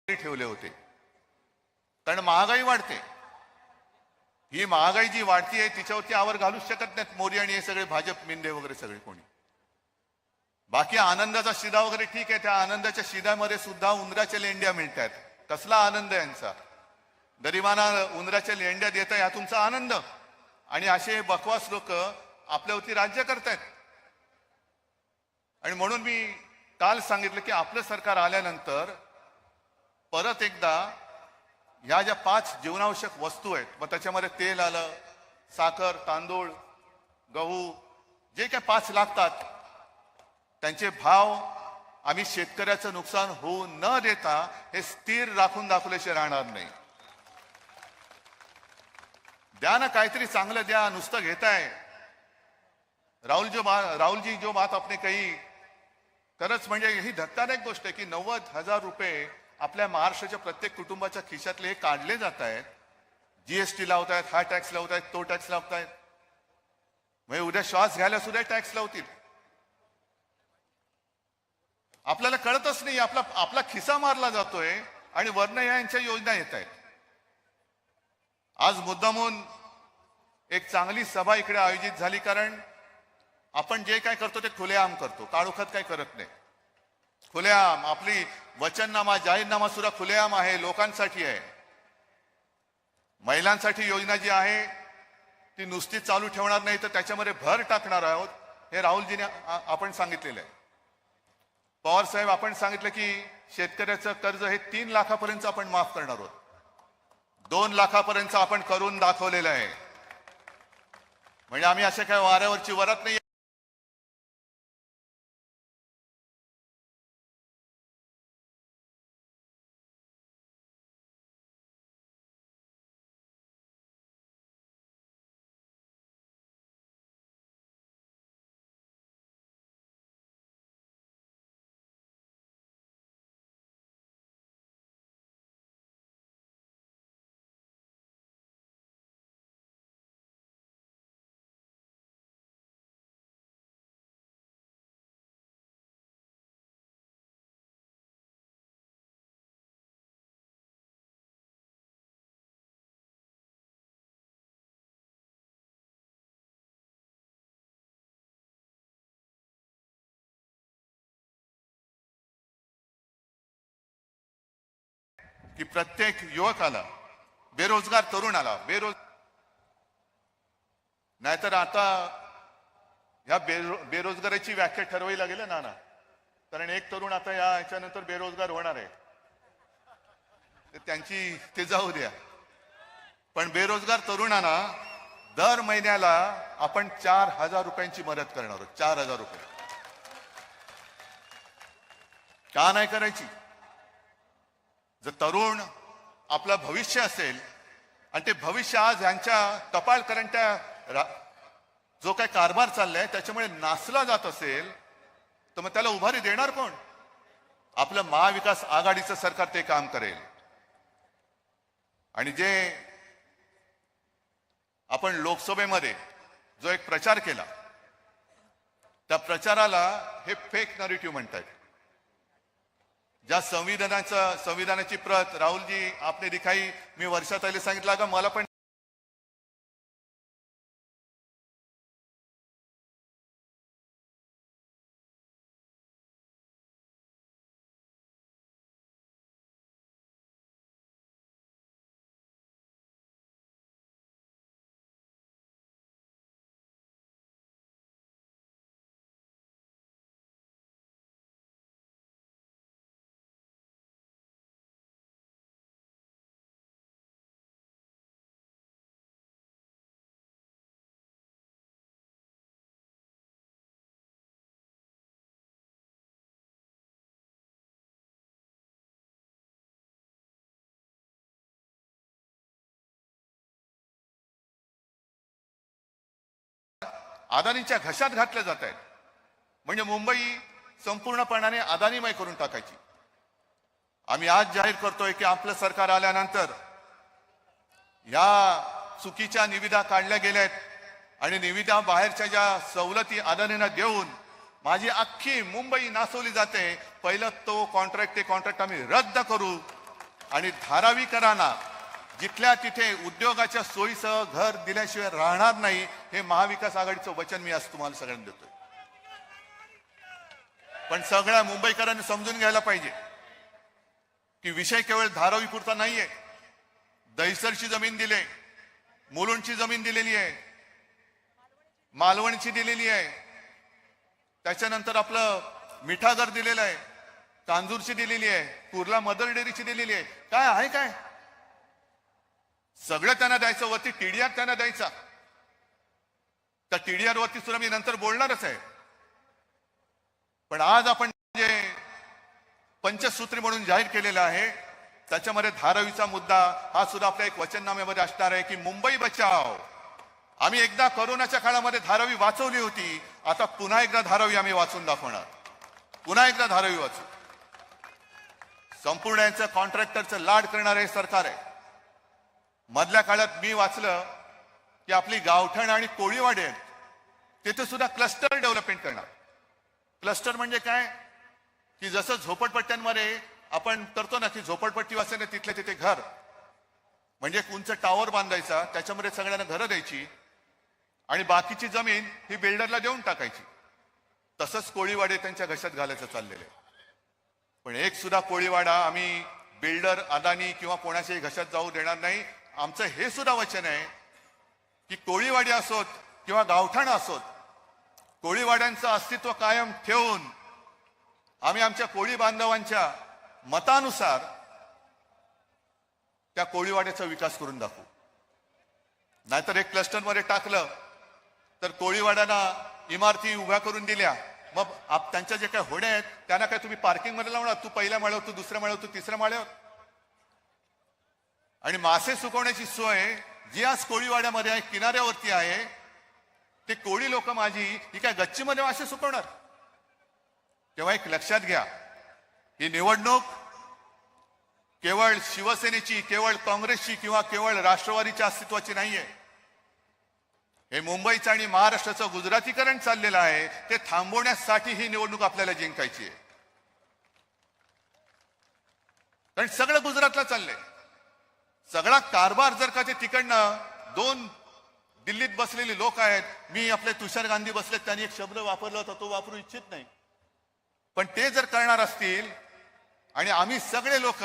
ठेवले होते. कारण महागाई वाढते. ही महागाई जी वाढती आहे तिच्यावरती आवर घालूच शकत नाहीत मोदी आणि हे सगळे भाजप मिंदे वगैरे सगळे कोणी. बाकी आनंदाचा शिदा वगैरे ठीक आहे. त्या आनंदाच्या शिद्यामध्ये सुद्धा उंदराच्या लेंड्या मिळतात. कसला आनंद यांचा. गरिबांना उंदराच्या लेंड्या देत आहे हा तुमचा आनंद. आणि असे बकवास लोक आपल्यावरती राज्य करतायत. आणि म्हणून मी काल सांगितलं की आपलं सरकार आल्यानंतर परत एकदा ह्या ज्या 5 जीवनावश्यक वस्तू आहेत, मग त्याच्यामध्ये तेल आलं, साखर, तांदूळ, गहू, जे काय 5 लागतात, त्यांचे भाव आम्ही शेतकऱ्याचं नुकसान होऊ न देता हे स्थिर राखून दाखवल्याशिवाय राहणार नाही. द्या ना, काहीतरी चांगलं द्या, नुसतं घेताय. राहुल जी जो बात आपने कही, खरंच म्हणजे ही धक्कादायक गोष्ट आहे की 90,000 रुपये आपल्या महाराष्ट्राच्या प्रत्येक कुटुंबाच्या खिशातले हे काढले जात आहेत. जीएसटी लावतायत, हा टॅक्स लावतायत, तो टॅक्स लावतायत. म्हणजे उद्या श्वास घ्यायला सुद्धा टॅक्स लावतील. आपल्याला कळतच नाही, आपला खिसा मारला जातोय आणि वर्ण यांच्या योजना येत आहेत. आज मुद्दामून एक चांगली सभा इकडे आयोजित झाली, कारण आपण जे काय करतो ते खुलेआम करतो, काळोखात काय करत नाही. खुलेआम आपली वचननामा, जाहीरनामा सुद्धा खुलेआम आहे, लोकांसाठी आहे. महिलांसाठी योजना जी आहे ती नुसती चालू ठेवणार नाही, तर त्याच्यामध्ये भर टाकणार आहोत, हे राहुलजीने आपण सांगितलेलं आहे. पवार साहेब, आपण सांगितलं की शेतकऱ्याचं कर्ज हे 3 लाखापर्यंत आपण माफ करणार आहोत. 2 लाखापर्यंत आपण करून दाखवलेलं आहे. म्हणजे आम्ही अशा काय वाऱ्यावरची वरात नाही. की प्रत्येक युवकाला, बेरोजगार तरुणाला, नाहीतर आता ह्या बेरोजगारीची व्याख्या ठरवावी लागेल ना. कारण एक तरुण आता याच्यानंतर बेरोजगार होणार आहे, तर त्यांची ते जाऊ द्या. पण बेरोजगार तरुणांना दर महिन्याला आपण 4,000 रुपयांची मदत करणार आहोत. 4,000 रुपये का नाही करायची? जर तरुण आपलं भविष्य असेल आणि ते भविष्य आज यांच्या टपालकरंट्या जो काय कारभार चाललाय त्याच्यामुळे नासला जात असेल, तर मग त्याला उभारी देणार कोण? आपलं महाविकास आघाडीचं सरकार ते काम करेल. आणि जे आपण लोकसभेमध्ये जो एक प्रचार केला, त्या प्रचाराला हे फेक नरेटिव्ह म्हणतात. ज्या संविधानाची प्रत राहुलजी आपने दिखाई, मी वर्षात पहिले सांगितलं का मला पण अदानीच्या घशात घातल्या जात आहेत. म्हणजे मुंबई संपूर्णपणाने अदानीमय करून टाकायची. आम्ही आज जाहीर करतोय की आपलं सरकार आल्यानंतर या चुकीच्या निविदा काढल्या गेल्यात आणि निविदा बाहेरच्या ज्या सवलती अदानींना देऊन माझी अख्खी मुंबई नासवली जाते. पहिलं तो कॉन्ट्रॅक्ट आम्ही रद्द करू आणि धारावीकरांना जिथल्या तिथे उद्योगाच्या सोयीसह घर दिल्याशिवाय राहणार नाही, हे महाविकास आघाडीचं वचन मी आज तुम्हाला सगळ्यांना देतोय. पण सगळ्या मुंबईकरांनी समजून घ्यायला पाहिजे की विषय केवळ धारावी पुरता नाहीये. दहिसरची जमीन दिली, मुलुंडची जमीन दिलेली आहे, मालवणची दिलेली आहे, त्याच्यानंतर आपलं मिठागर दिलेलं आहे, कांजूरची दिलेली आहे, कुर्ला मदर डेअरीची दिलेली आहे. काय आहे काय? सगळं त्यांना द्यायचं, वरती टीडीआर त्यांना द्यायचा. त्या टीडीआर वरती सुद्धा मी नंतर बोलणारच आहे. पण आज आपण जे पंचसूत्री म्हणून जाहीर केलेलं आहे त्याच्यामध्ये धारावीचा मुद्दा हा सुद्धा आपल्या एक वचननाम्यामध्ये असणार आहे की मुंबई बचाव. आम्ही एकदा कोरोनाच्या काळामध्ये धारावी वाचवली होती, आता पुन्हा एकदा धारावी आम्ही वाचून दाखवणार. पुन्हा एकदा धारावी वाचू. संपूर्ण यांचं कॉन्ट्रॅक्टरचं लाड करणारे हे सरकार आहे. मधल्या काळात मी वाचलं की आपली गावठण आणि कोळीवाडी आहेत, तिथे सुद्धा क्लस्टर डेव्हलपमेंट करणार. क्लस्टर म्हणजे काय की जसं झोपडपट्ट्यांमध्ये आपण करतो ना की झोपडपट्टी वाचणे तिथल्या तिथे घर, म्हणजे एक उंच टावर बांधायचा, त्याच्यामध्ये सगळ्यांना घरं द्यायची आणि बाकीची जमीन ही बिल्डरला देऊन टाकायची. तसंच कोळीवाडे त्यांच्या घशात घालायचं चाललेलं आहे. पण एक सुद्धा कोळीवाडा आम्ही बिल्डर, अदानी किंवा कोणाच्याही घशात जाऊ देणार नाही. आमचं हे सुद्धा वचन आहे की कोळीवाडी असोत किंवा गावठाण असोत, कोळीवाड्यांचं अस्तित्व कायम ठेवून आम्ही आमच्या कोळी बांधवांच्या मतानुसार त्या कोळीवाड्याचा विकास करून दाखवू. नाहीतर एक क्लस्टरमध्ये टाकलं तर कोळीवाड्यांना इमारती उभ्या करून दिल्या, मग त्यांच्या जे काही होड्या आहेत त्यांना काय तुम्ही पार्किंग मध्ये लावणार? तू पहिल्या माळ्यावर, तू दुसऱ्या माळ्यावर, तू तिसऱ्या माळ्यावर. आणि मासे सुकवण्याची सोय जी आज कोळीवाड्यामध्ये आहे, किनाऱ्यावरती आहे, ते कोळी लोक माझी ही काय गच्चीमध्ये मासे सुकवणार? तेव्हा एक लक्षात घ्या, ही निवडणूक केवळ शिवसेनेची, केवळ काँग्रेसची किंवा केवळ राष्ट्रवादीच्या अस्तित्वाची नाहीये. हे मुंबईचं आणि महाराष्ट्राचं गुजरातीकरण चाललेलं आहे, ते थांबवण्यासाठी ही निवडणूक आपल्याला जिंकायची आहे. कारण सगळं गुजरातला चाललंय. सगळा कारभार जर का ते तिकडनं दोन दिल्लीत बसलेले लोक आहेत, मी आपले तुषार गांधी बसलेत, त्यांनी एक शब्द वापरला होता, तो वापरू इच्छित नाही, पण ते जर करणार असतील आणि आम्ही सगळे लोक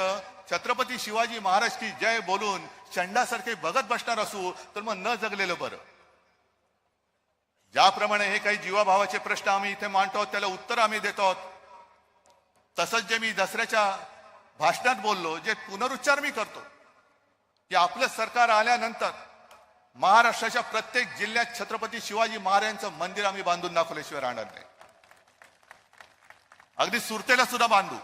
छत्रपती शिवाजी महाराज की जय बोलून शंडासारखे बघत बसणार असू तर मग न जगलेलं बरं. ज्याप्रमाणे हे काही जीवाभावाचे प्रश्न आम्ही इथे मांडतो त्याला उत्तर आम्ही देतो, तसंच जे मी दसऱ्याच्या भाषणात बोललो, जे पुनरुच्चार मी करतो की आपलं सरकार आल्यानंतर महाराष्ट्राच्या प्रत्येक जिल्ह्यात छत्रपती शिवाजी महाराजांचं मंदिर आम्ही बांधून दाखवल्याशिवाय राहणार नाही. अगदी सुरतेला सुद्धा बांधू.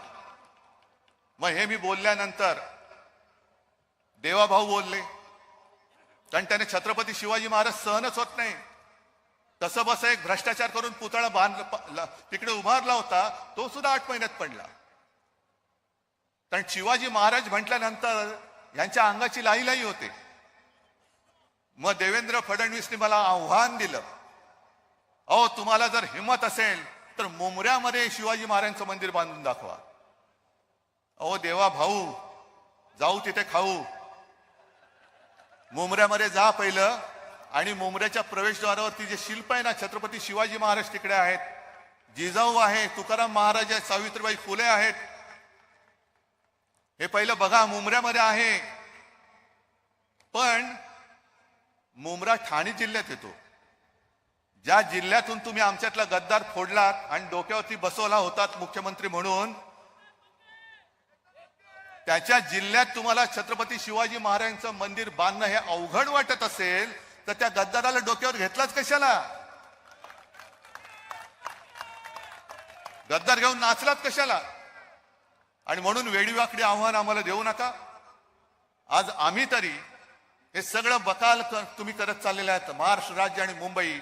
मग हे मी बोलल्यानंतर देवाभाऊ बोलले, कारण त्याने छत्रपती शिवाजी महाराज सहनच होत नाही. तसं बस एक भ्रष्टाचार करून पुतळा तिकडे उभारला होता, तो सुद्धा 8 महिन्यात पडला. कारण शिवाजी महाराज म्हटल्यानंतर यांच्या अंगाची लाई होते. मग देवेंद्र फडणवीसने मला आव्हान दिलं, अहो तुम्हाला जर हिंमत असेल तर मुंबऱ्यामध्ये शिवाजी महाराजांचं मंदिर बांधून दाखवा. अहो देवा भाऊ, जाऊ तिथे खाऊ. मुंबऱ्यामध्ये जा पहिलं, आणि मुंबऱ्याच्या प्रवेशद्वारावरती जे शिल्प आहे ना, छत्रपती शिवाजी महाराज तिकडे आहेत, जिजाऊ आहे, तुकाराम महाराज आहेत, सावित्रीबाई फुले आहेत, हे पहिलं बघा, मुंबऱ्यामध्ये आहे. पण मुंब्रा ठाणे जिल्ह्यात येतो. ज्या जिल्ह्यातून तुम्ही आमच्यातला गद्दार फोडलात आणि डोक्यावरती बसवला होतात मुख्यमंत्री म्हणून, त्याच्या जिल्ह्यात तुम्हाला छत्रपती शिवाजी महाराजांचं मंदिर बांधणं हे अवघड वाटत असेल तर त्या गद्दाराला डोक्यावर घेतलाच कशाला? गद्दार घेऊन नाचलात कशाला? आणि म्हणून वेडीवाकडी आव्हान आम्हाला देऊ नका. आज आम्ही तरी हे सगळं बकाल तुम्ही करत चाललेले आहेत. महाराष्ट्र राज्य आणि मुंबई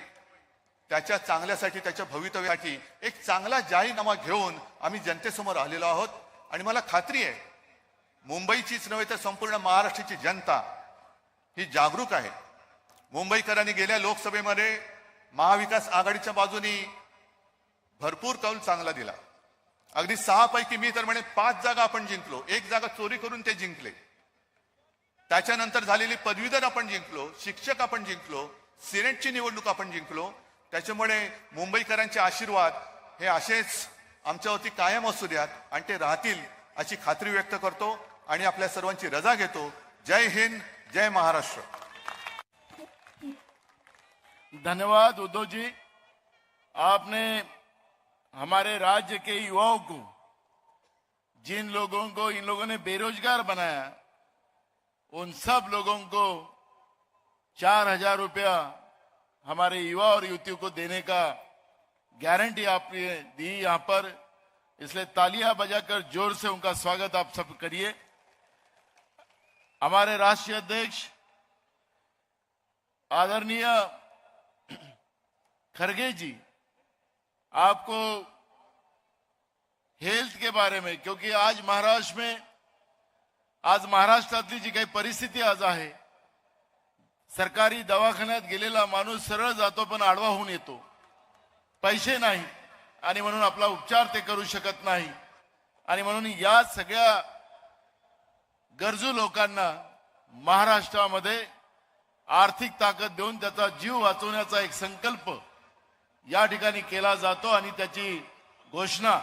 त्याच्या चांगल्यासाठी, त्याच्या भवितव्यासाठी एक चांगला जाहीरनामा घेऊन आम्ही जनतेसमोर आलेलो आहोत. आणि मला खात्री आहे मुंबईचीच नव्हे तर संपूर्ण महाराष्ट्राची जनता ही जागरूक आहे. मुंबईकरांनी गेल्या लोकसभेमध्ये महाविकास आघाडीच्या बाजूनी भरपूर कौल चांगला दिला. अगदी 6 पैकी मी तर म्हणे 5 जागा आपण जिंकलो. 1 जागा चोरी करून ते जिंकले. त्याच्यानंतर झालेली पदवीधर आपण जिंकलो, शिक्षक आपण जिंकलो, सिनेटची निवडणूक आपण जिंकलो. त्याच्यामुळे मुंबईकरांचे आशीर्वाद हे असेच आमच्यावरती कायम असू द्यात आणि ते राहतील अशी खात्री व्यक्त करतो आणि आपल्या सर्वांची रजा घेतो. जय हिंद, जय महाराष्ट्र. धन्यवाद उद्धव जी, आपने हमारे राज्य के युवाओं को, जिन लोगों को इन लोगों ने बेरोजगार बनाया, उन सब लोगों को 4,000 रुपया हमारे युवा और युवतियों को देने का गारंटी आपने दी यहां पर। इसलिए तालियां बजाकर जोर से उनका स्वागत आप सब करिए। हमारे राष्ट्रीय अध्यक्ष आदरणीय खरगे जी, आपको हेल्थ के बारे में, क्योंकि आज महाराष्ट्रातली जी काही परिस्थिती आज आहे, सरकारी दवाखान्यात गेलेला माणूस सरळ जातो पण आडवा होऊन येतो, पैसे नाही आणि म्हणून आपला उपचार ते करू शकत नाही। आणि म्हणून या सगळ्या गरजू लोकांना महाराष्ट्रामध्ये आर्थिक ताकद देऊन त्याचा जीव वाचवण्याचा एक संकल्प या ठिकाणी केला जातो आणि त्याची घोषणा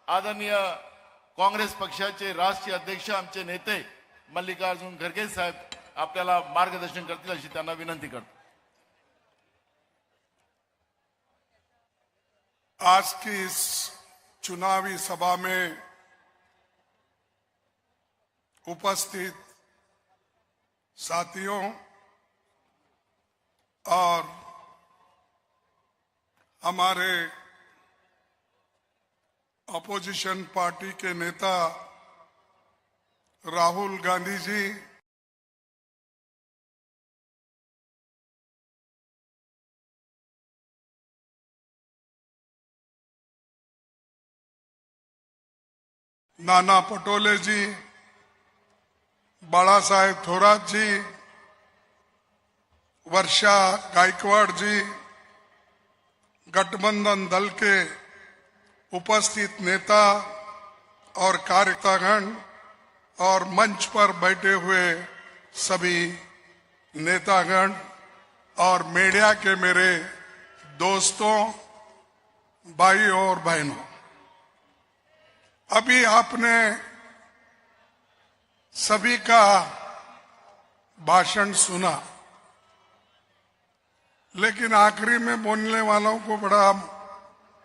आदरणीय काँग्रेस पक्षाचे राष्ट्रीय अध्यक्ष आमचे नेते मल्लिकार्जुन खरगे साहेब आपल्याला मार्गदर्शन करतील अशी त्यांना विनंती करतो। आज की इस चुनावी सभा में उपस्थित साथियों और हमारे अपोजिशन पार्टी के नेता राहुल गांधी जी, नाना पटोले जी, बाला साहेब थोरात जी, वर्षा गायकवाड़ जी, गठबंधन दल के उपस्थित नेता और कार्यकर्तागण और मंच पर बैठे हुए सभी नेतागण और मीडिया के मेरे दोस्तों, भाइयों और बहनों, अभी आपने सभी का भाषण सुना, लेकिन आखिरी में बोलने वालों को बड़ा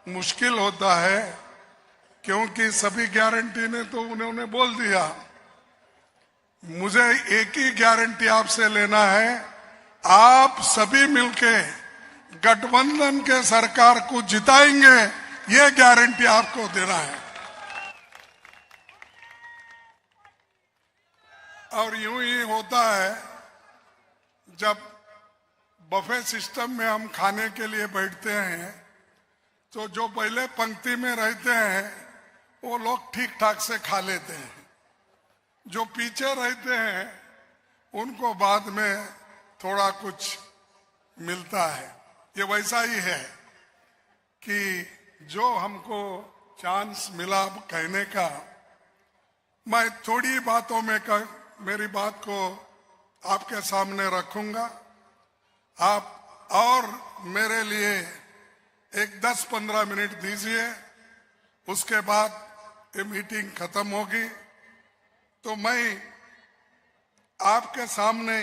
मुश्किल होता है, क्योंकि सभी गारंटी ने तो उन्होंने बोल दिया। मुझे एक ही गारंटी आपसे लेना है, आप सभी मिलके गठबंधन के सरकार को जिताएंगे, ये गारंटी आपको देना है। और यूं ही होता है, जब बफे सिस्टम में हम खाने के लिए बैठते हैं तो जो पहले पंक्ति में रहते हैं वो लोग ठीक ठाक से खा लेते हैं, जो पीछे रहते हैं उनको बाद में थोड़ा कुछ मिलता है। ये वैसा ही है कि जो हमको चांस मिला कहने का, मैं थोड़ी बातों में मेरी बात को आपके सामने रखूंगा। आप और मेरे लिए एक 10-15 मिनट दीजिए, उसके बाद ये मीटिंग खत्म होगी तो मैं आपके सामने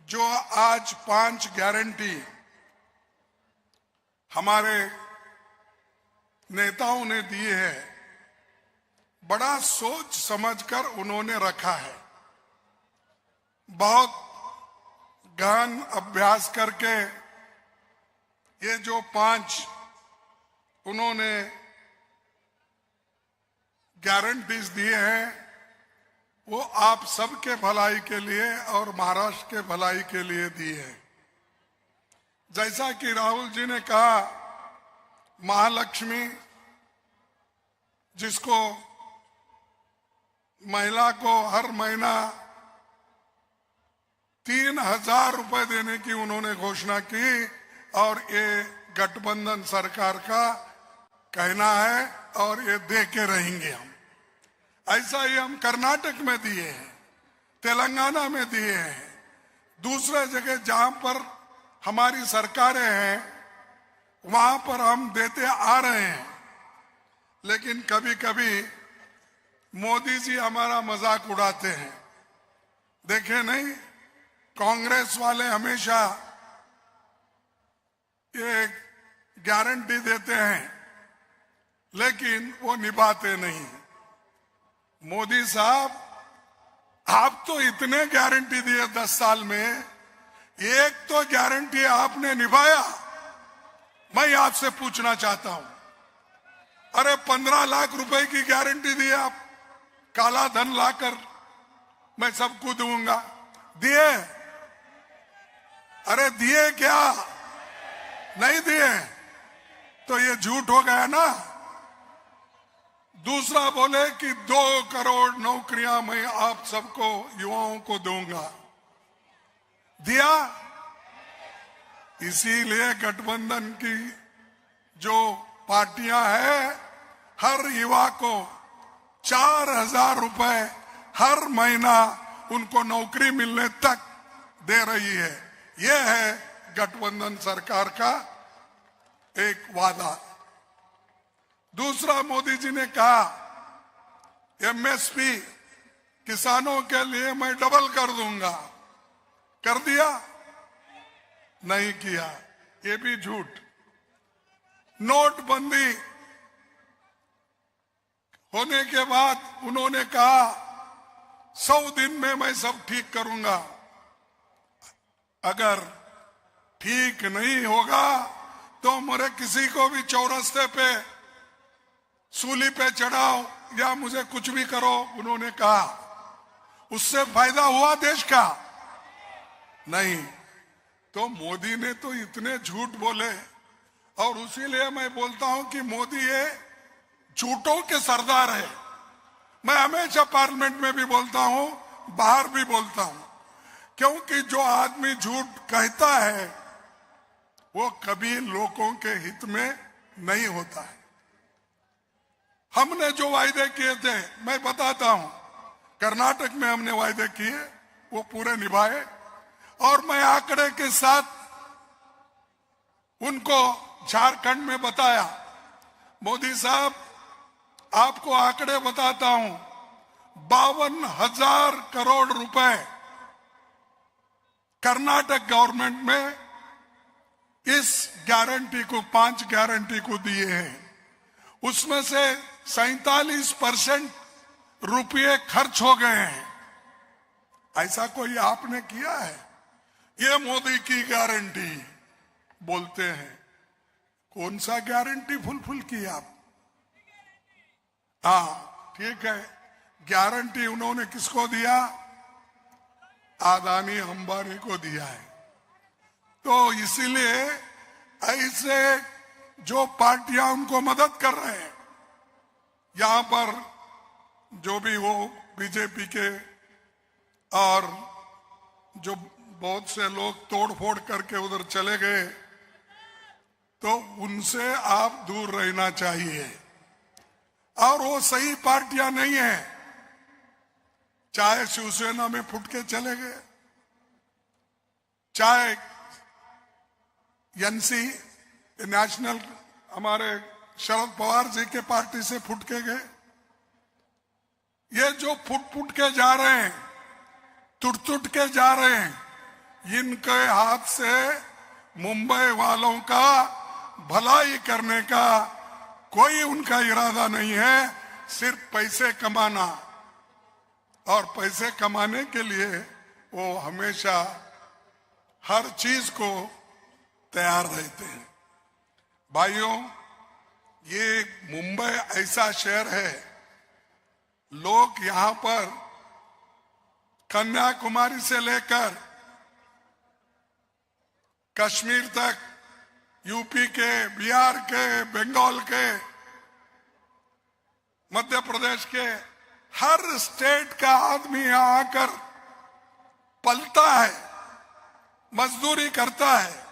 जो आज 5 गारंटी हमारे नेताओं ने दिए है, बड़ा सोच समझकर उन्होंने रखा है। बहुत गहन अभ्यास करके ये जो 5 उन्होंने गारंटीज दिए हैं, वो आप सबके भलाई के लिए और महाराष्ट्र के भलाई के लिए दिए हैं। जैसा कि राहुल जी ने कहा, महालक्ष्मी, जिसको महिला को हर महीना 3,000 रुपए देने की उन्होंने घोषणा की, और ये गठबंधन सरकार का कहना है और ये दे के रहेंगे हम। ऐसा ही हम कर्नाटक में दिए हैं, तेलंगाना में दिए हैं, दूसरे जगह जहां पर हमारी सरकारें हैं वहां पर हम देते आ रहे हैं। लेकिन कभी कभी मोदी जी हमारा मजाक उड़ाते हैं। देखे नहीं, कांग्रेस वाले हमेशा ये गारंटी देते हैं लेकिन वो निभाते नहीं। मोदी साहब, आप तो इतने गारंटी दिए 10 साल में, एक तो गारंटी आपने निभाया। मैं आपसे पूछना चाहता हूं, अरे 15 लाख रुपए की गारंटी दी आप, काला धन लाकर मैं सबको दूंगा, दिए? अरे दिए क्या? नहीं दिए तो ये झूठ हो गया ना। दूसरा बोले कि 2 करोड़ नौकरियां मैं आप सबको युवाओं को दूंगा, दिया? इसीलिए गठबंधन की जो पार्टियां हैं, हर युवा को 4,000 रुपए हर महीना उनको नौकरी मिलने तक दे रही है। यह है गठबंधन सरकार का एक वादा। दूसरा, मोदी जी ने कहा एमएसपी किसानों के लिए मैं डबल कर दूंगा, कर दिया? नहीं किया, ये भी झूठ। नोटबंदी होने के बाद उन्होंने कहा 100 दिन में मैं सब ठीक करूंगा। अगर ठीक नहीं होगा तो मेरे किसी को भी चौरस्ते पे सूली पे चढ़ाओ या मुझे कुछ भी करो, उन्होंने कहा। उससे फायदा हुआ देश का? नहीं। तो मोदी ने तो इतने झूठ बोले, और उसीलिए मैं बोलता हूं कि मोदी ये झूठों के सरदार है। मैं हमेशा पार्लियामेंट में भी बोलता हूं, बाहर भी बोलता हूं, क्योंकि जो आदमी झूठ कहता है वो कभी लोगों के हित में नहीं होता है। हमने जो वायदे किए थे, मैं बताता हूं, कर्नाटक में हमने वायदे किए, वो पूरे निभाए, और मैं आंकड़े के साथ उनको झारखंड में बताया। मोदी साहब, आपको आंकड़े बताता हूं, 52,000 करोड़ रुपए कर्नाटक गवर्नमेंट में इस गारंटी को, 5 गारंटी को दिए हैं। उसमें से 47% रुपये खर्च हो गए हैं। ऐसा कोई आपने किया है? ये मोदी की गारंटी बोलते हैं। कौन सा गारंटी फुलफिल किया आप? हाँ ठीक है, गारंटी उन्होंने किसको दिया? अदानी अंबानी को दिया है। तो इसीलिए ऐसे जो पार्टियां उनको मदद कर रहे हैं, यहां पर जो भी वो बीजेपी के और जो बहुत से लोग तोड़फोड़ करके उधर चले गए, तो उनसे आप दूर रहना चाहिए। और वो सही पार्टियां नहीं है। चाहे शिवसेना में फुट के चले गए, चाहे एनसी नेशनल हमारे शरद पवार जी के पार्टी से फुट के गए। ये जो फुट के जा रहे हैं, टूट के जा रहे हैं, इनके हाथ से मुंबई वालों का भलाई करने का कोई उनका इरादा नहीं है। सिर्फ पैसे कमाना, और पैसे कमाने के लिए वो हमेशा हर चीज को तैयार रहते हैं। भाइयों, ये मुंबई ऐसा शहर है, लोग यहां पर कन्याकुमारी से लेकर कश्मीर तक, यूपी के, बिहार के, बंगाल के, मध्य प्रदेश के, हर स्टेट का आदमी यहां आकर पलता है, मजदूरी करता है।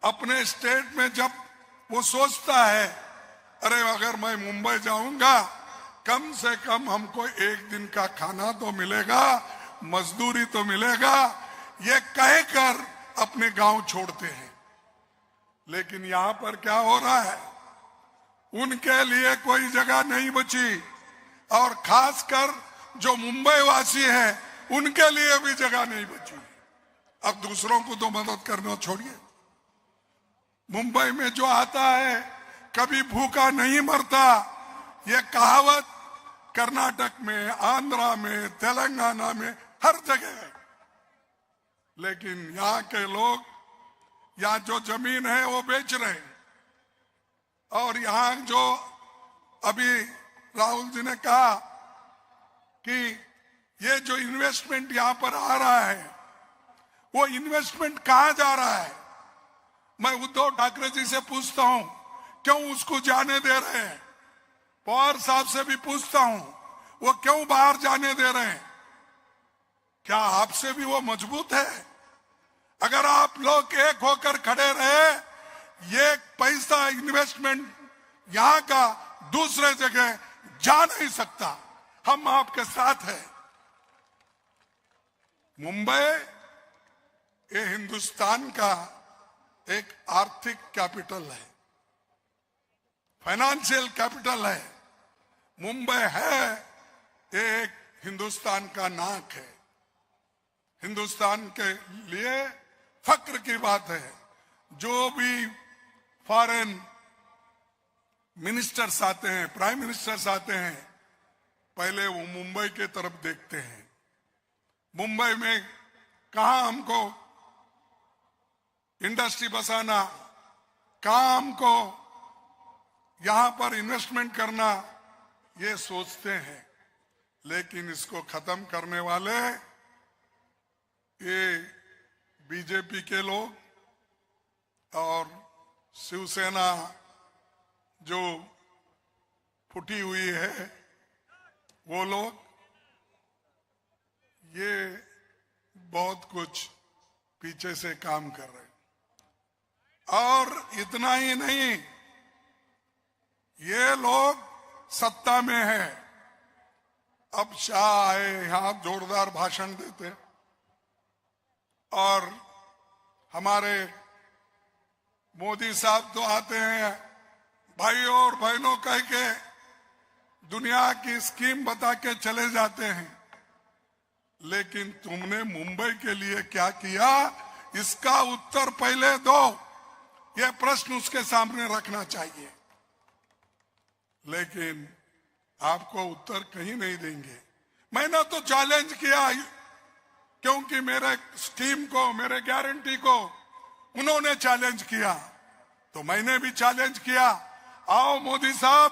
अपने स्टेट में जब वो सोचता है, अरे अगर मैं मुंबई जाऊंगा कम से कम हमको 1 दिन का खाना तो मिलेगा, मजदूरी तो मिलेगा, ये कहकर अपने गांव छोड़ते हैं। लेकिन यहां पर क्या हो रहा है, उनके लिए कोई जगह नहीं बची, और खासकर जो मुंबई वासी हैं उनके लिए भी जगह नहीं बची। अब दूसरों को तो मदद करना छोड़िए। मुंबई में जो आता है कभी भूखा नहीं मरता, ये कहावत कर्नाटक में, आंध्रा में, तेलंगाना में हर जगह है। लेकिन यहाँ के लोग, यहाँ जो जमीन है वो बेच रहे हैं, और यहाँ जो अभी राहुल जी ने कहा कि ये जो इन्वेस्टमेंट यहाँ पर आ रहा है, वो इन्वेस्टमेंट कहाँ जा रहा है? मैं उद्धव ठाकरे जी से पूछता हूं, क्यों उसको जाने दे रहे हैं? पवार साहब से भी पूछता हूं, वो क्यों बाहर जाने दे रहे हैं? क्या आपसे भी वो मजबूत है? अगर आप लोग एक होकर खड़े रहे, ये पैसा इन्वेस्टमेंट यहां का दूसरे जगह जा नहीं सकता। हम आपके साथ हैं। मुंबई ये हिंदुस्तान का एक आर्थिक कैपिटल है, फाइनेंशियल कैपिटल है। मुंबई है एक हिंदुस्तान का नाक है। हिंदुस्तान के लिए फक्र की बात है। जो भी फॉरेन मिनिस्टर्स आते हैं, प्राइम मिनिस्टर्स आते हैं, पहले वो मुंबई के तरफ देखते हैं। मुंबई में कहां हमको इंडस्ट्री बसाना, कहां हमको यहां पर इन्वेस्टमेंट करना, ये सोचते हैं। लेकिन इसको खत्म करने वाले ये बीजेपी के लोग और शिवसेना जो फूटी हुई है, वो लोग, ये बहुत कुछ पीछे से काम कर रहे हैं। और इतना ही नहीं, ये लोग सत्ता में है। अब शाह आए, यहां जोरदार भाषण देते, और हमारे मोदी साहब तो आते हैं भाइयों और बहनों कह के, दुनिया की स्कीम बता के चले जाते हैं। लेकिन तुमने मुंबई के लिए क्या किया, इसका उत्तर पहले दो। यह प्रश्न उसके सामने रखना चाहिए। लेकिन आपको उत्तर कहीं नहीं देंगे। मैंने तो चैलेंज किया, क्योंकि मेरे स्कीम को, मेरे गारंटी को उन्होंने चैलेंज किया, तो मैंने भी चैलेंज किया। आओ मोदी साहब,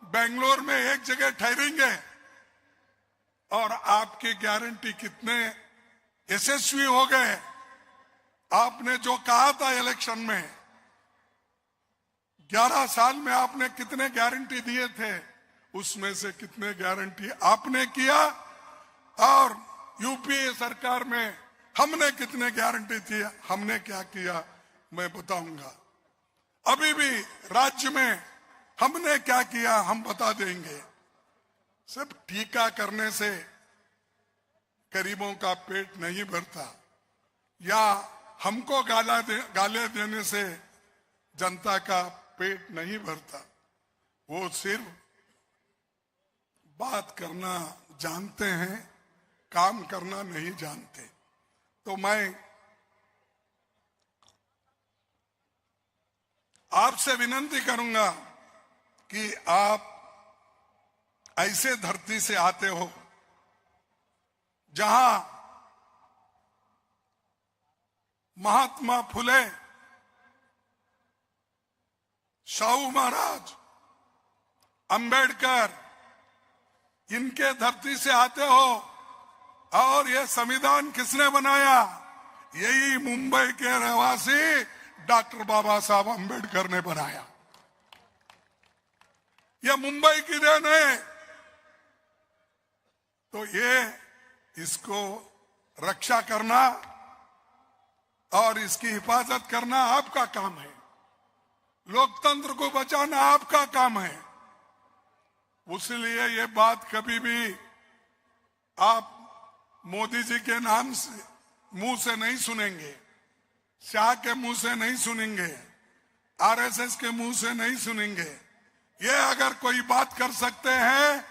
बेंगलोर में एक जगह ठहरेंगे और आपकी गारंटी कितने यशस्वी हो गए। आपने जो कहा था इलेक्शन में, 11 साल में आपने कितने गारंटी दिए थे, उसमें से कितने गारंटी आपने किया, और यूपीए सरकार में हमने कितने गारंटी थी, हमने क्या किया, मैं बताऊंगा। अभी भी राज्य में हमने क्या किया, हम बता देंगे। सिर्फ टीका करने से गरीबों का पेट नहीं भरता, या हमको गाले देने से जनता का पेट नहीं भरता। वो सिर्फ बात करना जानते हैं, काम करना नहीं जानते। तो मैं आपसे विनती करूंगा कि आप ऐसे धरती से आते हो जहां महात्मा फुले, शाहू महाराज, अंबेडकर, इनके धरती से आते हो। और ये संविधान किसने बनाया? यही मुंबई के रहवासी डॉक्टर बाबा साहब अंबेडकर ने बनाया। यह मुंबई की देन है। तो ये इसको रक्षा करना और इसकी हिफाजत करना आपका काम है। लोकतंत्र को बचाना आपका काम है। इसलिए ये बात कभी भी आप मोदी जी के नाम से मुंह से नहीं सुनेंगे, शाह के मुंह से नहीं सुनेंगे, आरएसएस के मुंह से नहीं सुनेंगे। ये अगर कोई बात कर सकते हैं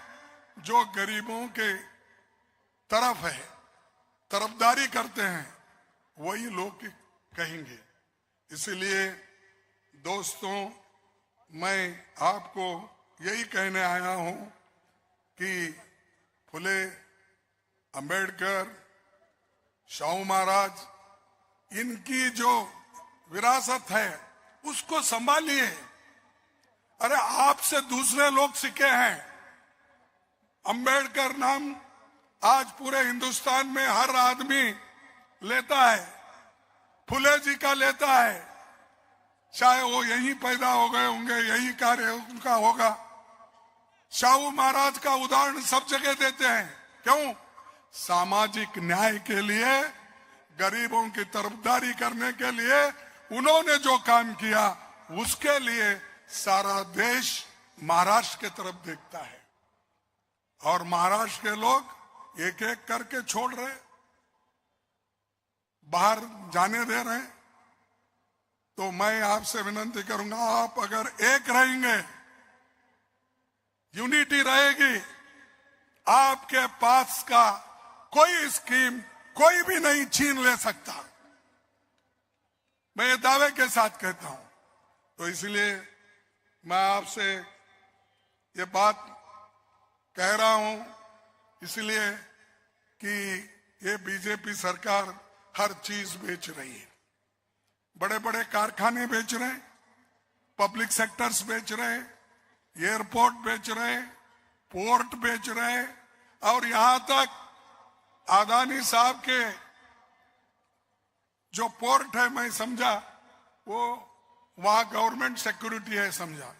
जो गरीबों के तरफ है, तरफदारी करते हैं, वही लोग कहेंगे। इसलिए दोस्तों, मैं आपको यही कहने आया हूं कि फुले, अंबेडकर, शाहू महाराज, इनकी जो विरासत है उसको संभालिए। अरे आपसे दूसरे लोग सीखे हैं। अंबेडकर नाम आज पूरे हिंदुस्तान में हर आदमी लेता है, फुले जी का लेता है, चाहे वो यहीं पैदा हो गए होंगे, यही कार्य उनका होगा। शाहू महाराज का उदाहरण सब जगह देते हैं। क्यों? सामाजिक न्याय के लिए, गरीबों की तरफदारी करने के लिए उन्होंने जो काम किया, उसके लिए सारा देश महाराष्ट्र के तरफ देखता है। और महाराष्ट्र के लोग एक एक करके छोड़ रहे, बाहर जाने दे रहे। तो मैं आपसे विनती करूंगा, आप अगर एक रहेंगे, यूनिटी रहेगी, आपके पास का कोई स्कीम कोई भी नहीं छीन ले सकता। मैं ये दावे के साथ कहता हूं। तो इसलिए मैं आपसे ये बात कह रहा हूं, इसलिए कि ये बीजेपी सरकार हर चीज बेच रही है। बड़े बड़े कारखाने बेच रहे, पब्लिक सेक्टर्स बेच रहे, एयरपोर्ट बेच रहे, पोर्ट बेच रहे, और यहां तक अदानी साहब के जो पोर्ट है, मैं समझा वो वहां गवर्नमेंट सिक्योरिटी है, समझा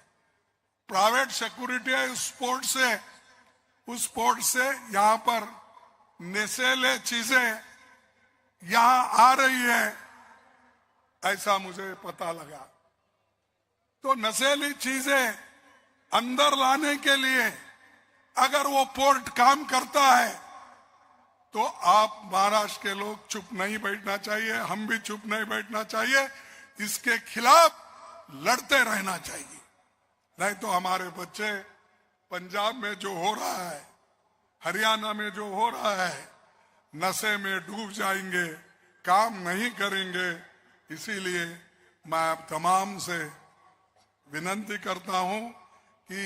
प्राइवेट सिक्योरिटी है। उस पोर्ट से यहां पर नशीले चीजें यहां आ रही है, ऐसा मुझे पता लगा। तो नशीली चीजें अंदर लाने के लिए अगर वो पोर्ट काम करता है, तो आप महाराष्ट्र के लोग चुप नहीं बैठना चाहिए, हम भी चुप नहीं बैठना चाहिए, इसके खिलाफ लड़ते रहना चाहिए। नहीं तो हमारे बच्चे पंजाब में जो हो रहा है, हरियाणा में जो हो रहा है, नशे में डूब जाएंगे, काम नहीं करेंगे। इसीलिए मैं आप तमाम से विनती करता हूं कि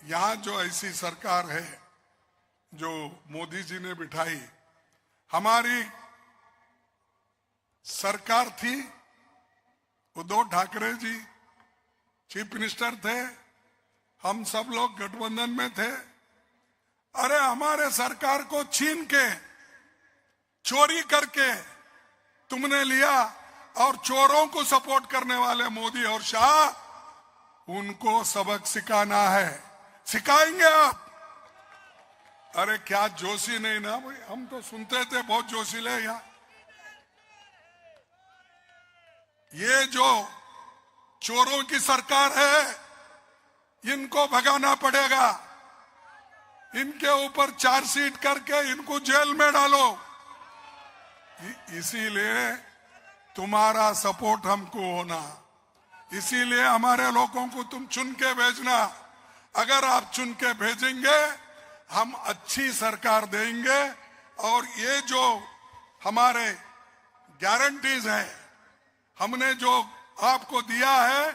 यहां जो ऐसी सरकार है जो मोदी जी ने बिठाई, हमारी सरकार थी, उद्धव ठाकरे जी चीफ मिनिस्टर थे, हम सब लोग गठबंधन में थे। अरे हमारे सरकार को छीन के, चोरी करके तुमने लिया, और चोरों को सपोर्ट करने वाले मोदी और शाह, उनको सबक सिखाना है। सिखाएंगे आप? अरे क्या जोशी नहीं ना भाई, हम तो सुनते थे बहुत जोशीले यहाँ। ये जो चोरों की सरकार है, इनको भगाना पड़ेगा। इनके ऊपर चार्जशीट करके इनको जेल में डालो। इसीलिए तुम्हारा सपोर्ट हमको होना, इसीलिए हमारे लोगों को तुम चुन के भेजना। अगर आप चुन के भेजेंगे, हम अच्छी सरकार देंगे। और ये जो हमारे गारंटीज है, हमने जो आपको दिया है,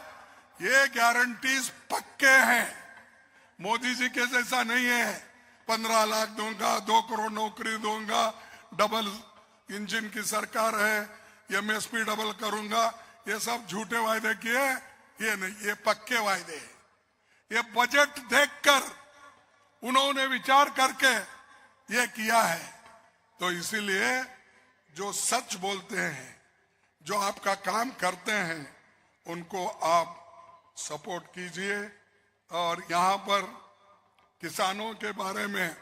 ये गारंटीज पक्के हैं। मोदी जी के जैसा नहीं है 15 लाख दूंगा, 2 करोड़ नौकरी दूंगा, डबल इंजन की सरकार है, एमएसपी डबल करूंगा, ये सब झूठे वायदे किए। ये नहीं, ये पक्के वायदे हैं। ये बजट देखकर उन्होंने विचार करके ये किया है। तो इसीलिए जो सच बोलते हैं, जो आपका काम करते हैं, उनको आप सपोर्ट कीजिए। और यहाँ पर किसानों के बारे में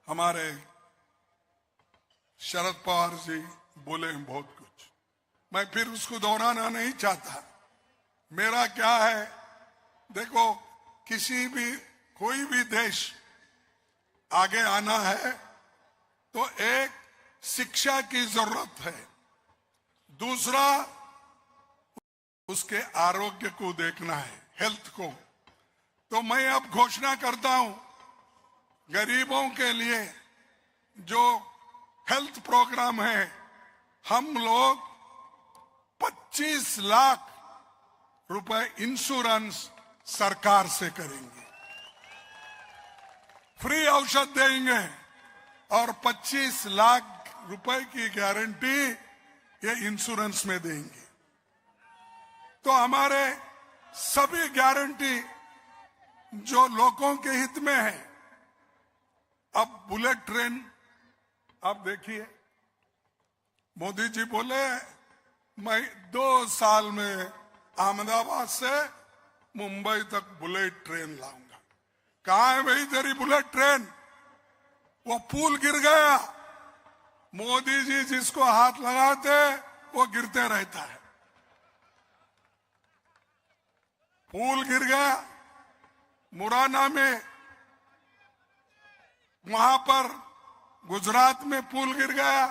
हमारे शरद पवार जी बोले हैं बहुत कुछ, मैं फिर उसको दोहराना नहीं चाहता। मेरा क्या है, देखो कोई भी देश आगे आना है तो एक शिक्षा की जरूरत है, दूसरा उसके आरोग्य को देखना है, हेल्थ को। तो मैं अब घोषणा करता हूं, गरीबों के लिए जो हेल्थ प्रोग्राम है, हम लोग 25 लाख रुपए इंश्योरेंस सरकार से करेंगे। फ्री औषध देंगे और 25 लाख रुपए की गारंटी ये इंश्योरेंस में देंगे। तो हमारे सभी गारंटी जो लोगों के हित में है। अब बुलेट ट्रेन आप देखिए, मोदी जी बोले मैं 2 साल में अहमदाबाद से मुंबई तक बुलेट ट्रेन लाऊंगा। कहां है भाई तेरी बुलेट ट्रेन? वो पुल गिर गया, मोदी जी जिसको हाथ लगाते वो गिरते रहता है। पुल गिर गया मुरैना में, वहां पर गुजरात में पुल गिर गया।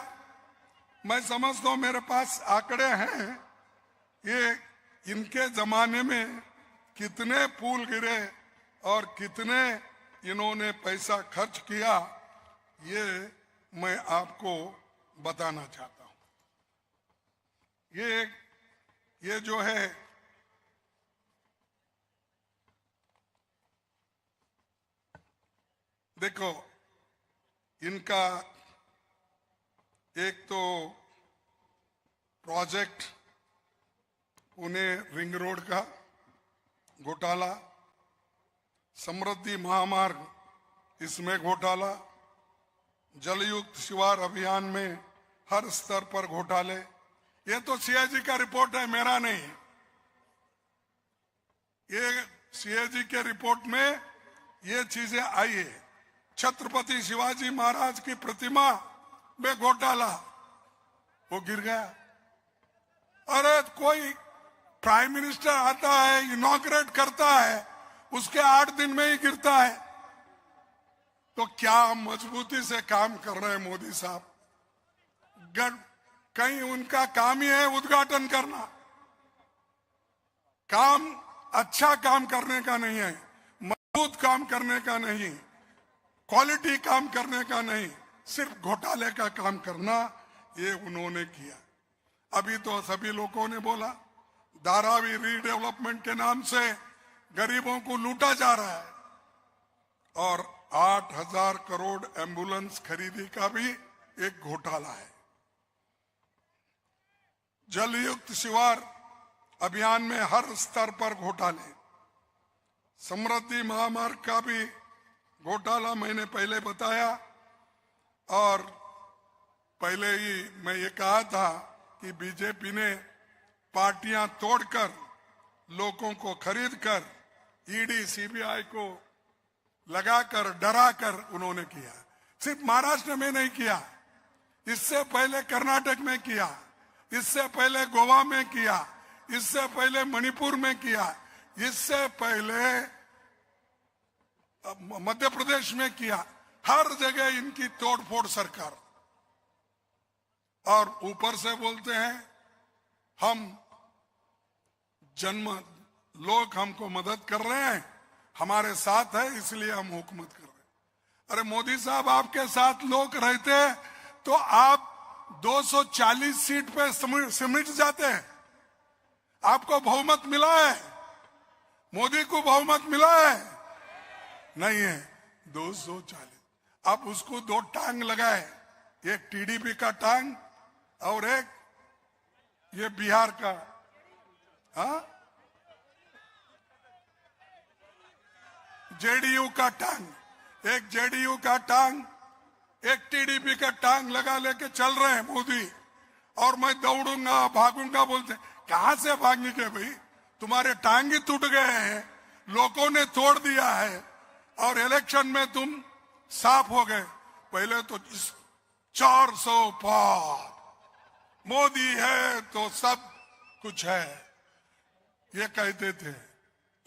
मैं समझता हूं मेरे पास आंकड़े हैं, ये इनके जमाने में कितने पुल गिरे और कितने इन्होंने पैसा खर्च किया, ये मैं आपको बताना चाहता हूं। ये जो है देखो, इनका एक तो प्रोजेक्ट पुणे रिंग रोड का घोटाला, समृद्धि महामार्ग इसमें घोटाला, जलयुक्त शिवार अभियान में हर स्तर पर घोटाले। ये तो सीएजी का रिपोर्ट है, मेरा नहीं। ये सीएजी के रिपोर्ट में ये चीजें आई है। छत्रपति शिवाजी महाराज की प्रतिमा में घोटाला, वो गिर गया। अरे कोई प्राइम मिनिस्टर आता है, इनॉग्रेट करता है, उसके 8 दिन में ही गिरता है। तो क्या मजबूती से काम कर रहे हैं मोदी साहब? कहीं उनका काम ही है उद्घाटन करना, काम अच्छा काम करने का नहीं है, मजबूत काम करने का नहीं, क्वालिटी काम करने का नहीं, सिर्फ घोटाले का काम करना, ये उन्होंने किया। अभी तो सभी लोगों ने बोला धारावी रीडेवलपमेंट के नाम से गरीबों को लूटा जा रहा है, और 8,000 करोड़ एम्बुलेंस खरीदी का भी एक घोटाला है। जलयुक्त शिवार अभियान में हर स्तर पर घोटाले, समृद्धि महामार्ग का भी घोटाला मैंने पहले बताया। और पहले ही मैं ये कहा था कि बीजेपी ने पार्टियां तोड़कर लोगों को खरीदकर ईडी सीबीआई को लगाकर डराकर उन्होंने किया। सिर्फ महाराष्ट्र में नहीं किया, इससे पहले कर्नाटक में किया, इससे पहले गोवा में किया, इससे पहले मणिपुर में किया, इससे पहले मध्य प्रदेश में किया। हर जगह इनकी तोड़फोड़ सरकार। और ऊपर से बोलते हैं हम लोग हमको मदद कर रहे हैं, हमारे साथ है इसलिए हम हुकूमत कर रहे हैं। अरे मोदी साहब, आपके साथ लोग रहते तो आप 240 सीट पे सिमट जाते हैं। आपको बहुमत मिला है, मोदी को बहुमत मिला है? नहीं है, 240। अब उसको 2 टांग लगाए, एक टीडीपी का टांग और एक ये बिहार का, जेडीयू का टांग, एक जेडीयू का टांग, एक टीडीपी का टांग लगा लेके चल रहे हैं मोदी। और मैं दौड़ूंगा भागूंगा बोलते, कहां से भागेंगे भाई? तुम्हारे टांग ही टूट गए हैं, लोगों ने तोड़ दिया है, और इलेक्शन में तुम साफ हो गए। पहले तो 400 पार, मोदी है तो सब कुछ है, ये कहते थे।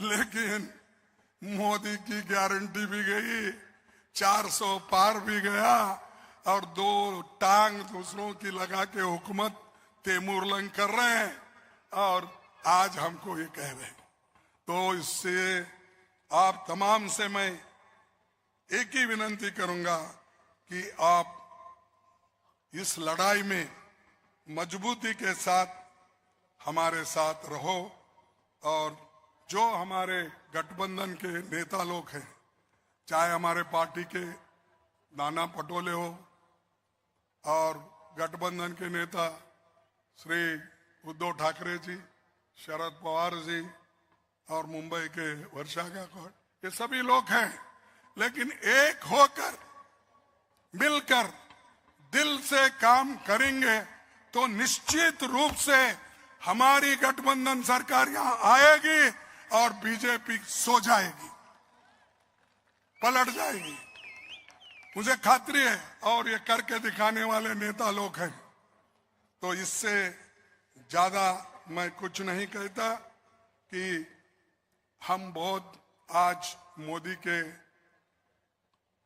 लेकिन मोदी की गारंटी भी गई, 400 पार भी गया, और 2 टांग दूसरों की लगा के हुकूमत तैमूरलंग कर रहे हैं, और आज हमको ये कह रहे हैं। तो इससे आप तमाम से मैं एक ही विनती करूंगा कि आप इस लड़ाई में मजबूती के साथ हमारे साथ रहो और जो हमारे गठबंधन के नेता लोग हैं, चाहे हमारे पार्टी के नाना पटोले हो और गठबंधन के नेता श्री उद्धव ठाकरे जी, शरद पवार जी और मुंबई के वर्षा गायकवाड़, ये सभी लोग हैं। लेकिन एक होकर मिलकर दिल से काम करेंगे तो निश्चित रूप से हमारी गठबंधन सरकार यहां आएगी और बीजेपी सो जाएगी, पलट जाएगी, मुझे खात्री है। और ये करके दिखाने वाले नेता लोग हैं। तो इससे ज्यादा मैं कुछ नहीं कहता कि हम बहुत आज मोदी के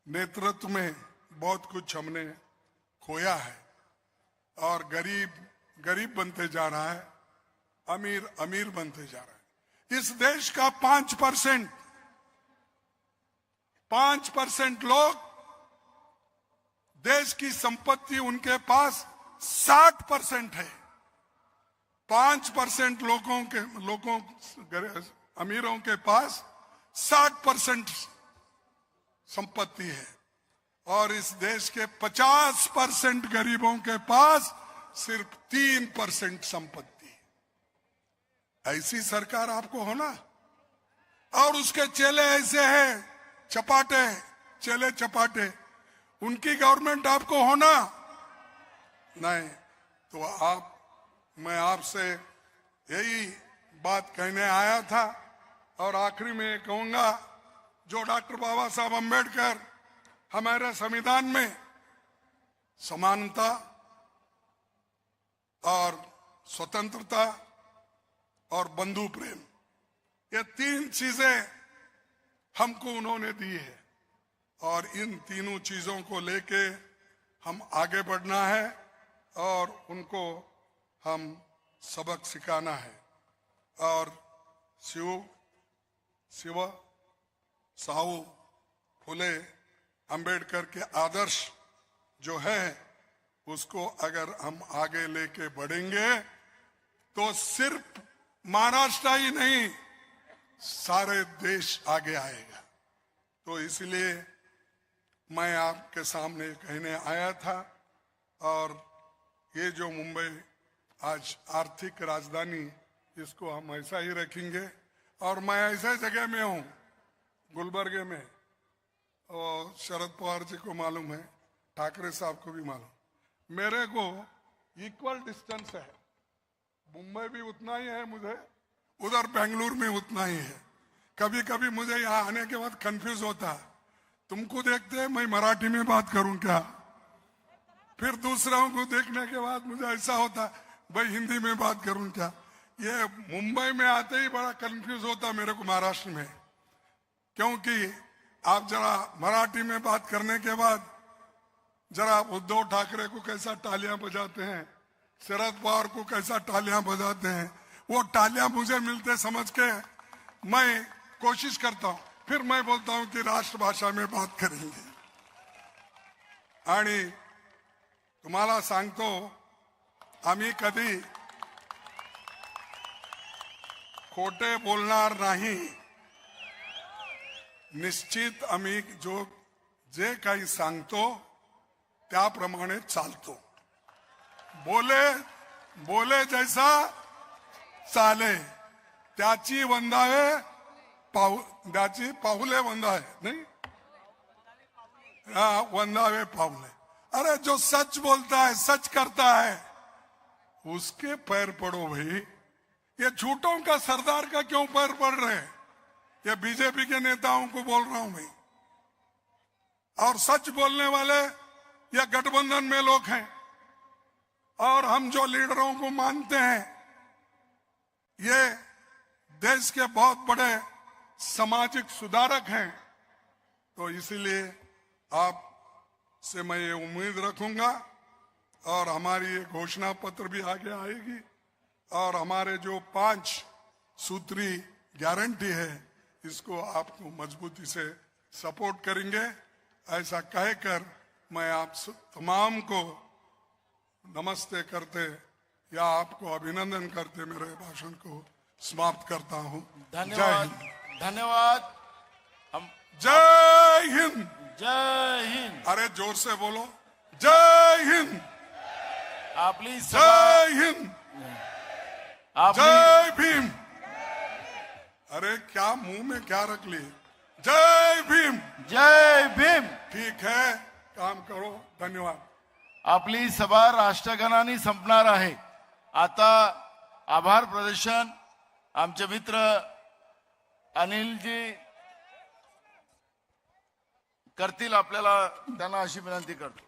नेतृत्व में बहुत कुछ हमने खोया है और गरीब गरीब बनते जा रहा है, अमीर अमीर बनते जा रहा है। इस देश का 5% लोग, देश की संपत्ति उनके पास 60% है। 5% लोगों अमीरों के पास 60% संपत्ति है और इस देश के 50% गरीबों के पास सिर्फ 3% संपत्ति है। ऐसी सरकार आपको होना। और उसके चेले ऐसे हैं, चपाटे, चेले चपाटे, उनकी गवर्नमेंट आपको होना नहीं। तो मैं आपसे यही बात कहने आया था और आखिरी में कहूंगा, जो डॉक्टर बाबा साहब अम्बेडकर हमारे संविधान में समानता और स्वतंत्रता और बंधु प्रेम, ये 3 चीजें हमको उन्होंने दी है और इन तीनों चीजों को लेके हम आगे बढ़ना है और उनको हम सबक सिखाना है। और शिव साहू फुले अंबेडकर के आदर्श जो है उसको अगर हम आगे लेके बढ़ेंगे तो सिर्फ महाराष्ट्र ही नहीं, सारे देश आगे आएगा। तो इसलिए मैं आपके सामने कहने आया था। और ये जो मुंबई आज आर्थिक राजधानी, इसको हम ऐसा ही रखेंगे। और मैं ऐसे जगह में हूं, गुलबर्गे में, और शरद पवार जी को मालूम है, ठाकरे साहब को भी मालूम, मेरे को इक्वल डिस्टेंस है। मुंबई भी उतना ही है मुझे, उधर बेंगलुरु में उतना ही है। कभी कभी मुझे यहाँ आने के बाद कंफ्यूज होता, तुमको देखते मैं मराठी में बात करूं क्या, फिर दूसरों को देखने के बाद मुझे ऐसा होता भाई हिंदी में बात करूं क्या। ये मुंबई में आते ही बड़ा कंफ्यूज होता मेरे को महाराष्ट्र में, क्योंकि आप जरा मराठी में बात करने के बाद जरा उद्धव ठाकरे को कैसा तालियां बजाते हैं, शरद पवार को कैसा तालियां बजाते हैं, वो तालियां मुझे मिलते समझ के मैं कोशिश करता हूं, फिर मैं बोलता हूं कि राष्ट्रभाषा में बात करेंगे। आणि तुम्हाला सांगतो, आम्ही कधी खोटे बोलणार नाही। निश्चित आम्ही जे काही सांगतो त्याप्रमाणे चालतो। बोले जैसा चाले त्याची वंदावे त्याची पाहुले वंदावे, नहीं वंदावे पाहुले। अरे जो सच बोलता है, सच करता है, उसके पैर पड़ो भाई। ये झूठों का सरदार का क्यों पैर पड़ रहे हैं? ये बीजेपी के नेताओं को बोल रहा हूं मैं। और सच बोलने वाले ये गठबंधन में लोग हैं और हम जो लीडरों को मानते हैं, ये देश के बहुत बड़े सामाजिक सुधारक हैं। तो इसलिए आप से मैं ये उम्मीद रखूंगा और हमारी ये घोषणा पत्र भी आगे आएगी और हमारे जो 5 सूत्री गारंटी है, इसको आपको मजबूती से सपोर्ट करेंगे। ऐसा कहकर मैं आप तमाम को नमस्ते करते या आपको अभिनंदन करते मेरे भाषण को समाप्त करता हूं। जय धन्यवाद, हिंद। धन्यवाद। हम जय हिंद। जय हिंद। अरे जोर से बोलो, जय हिंद। आप प्लीज जय हिंद। आप जय भीम। अरे क्या मुंह में क्या रख लिए? जय भीम। जय भीम। ठीक है, काम करो। धन्यवाद। आपली सभा राष्ट्रगानाने संपणार आहे। आता आभार प्रदर्शन आमचे मित्र अनिलजी करतील, आपल्याला त्यांना अशी विनंती करतो।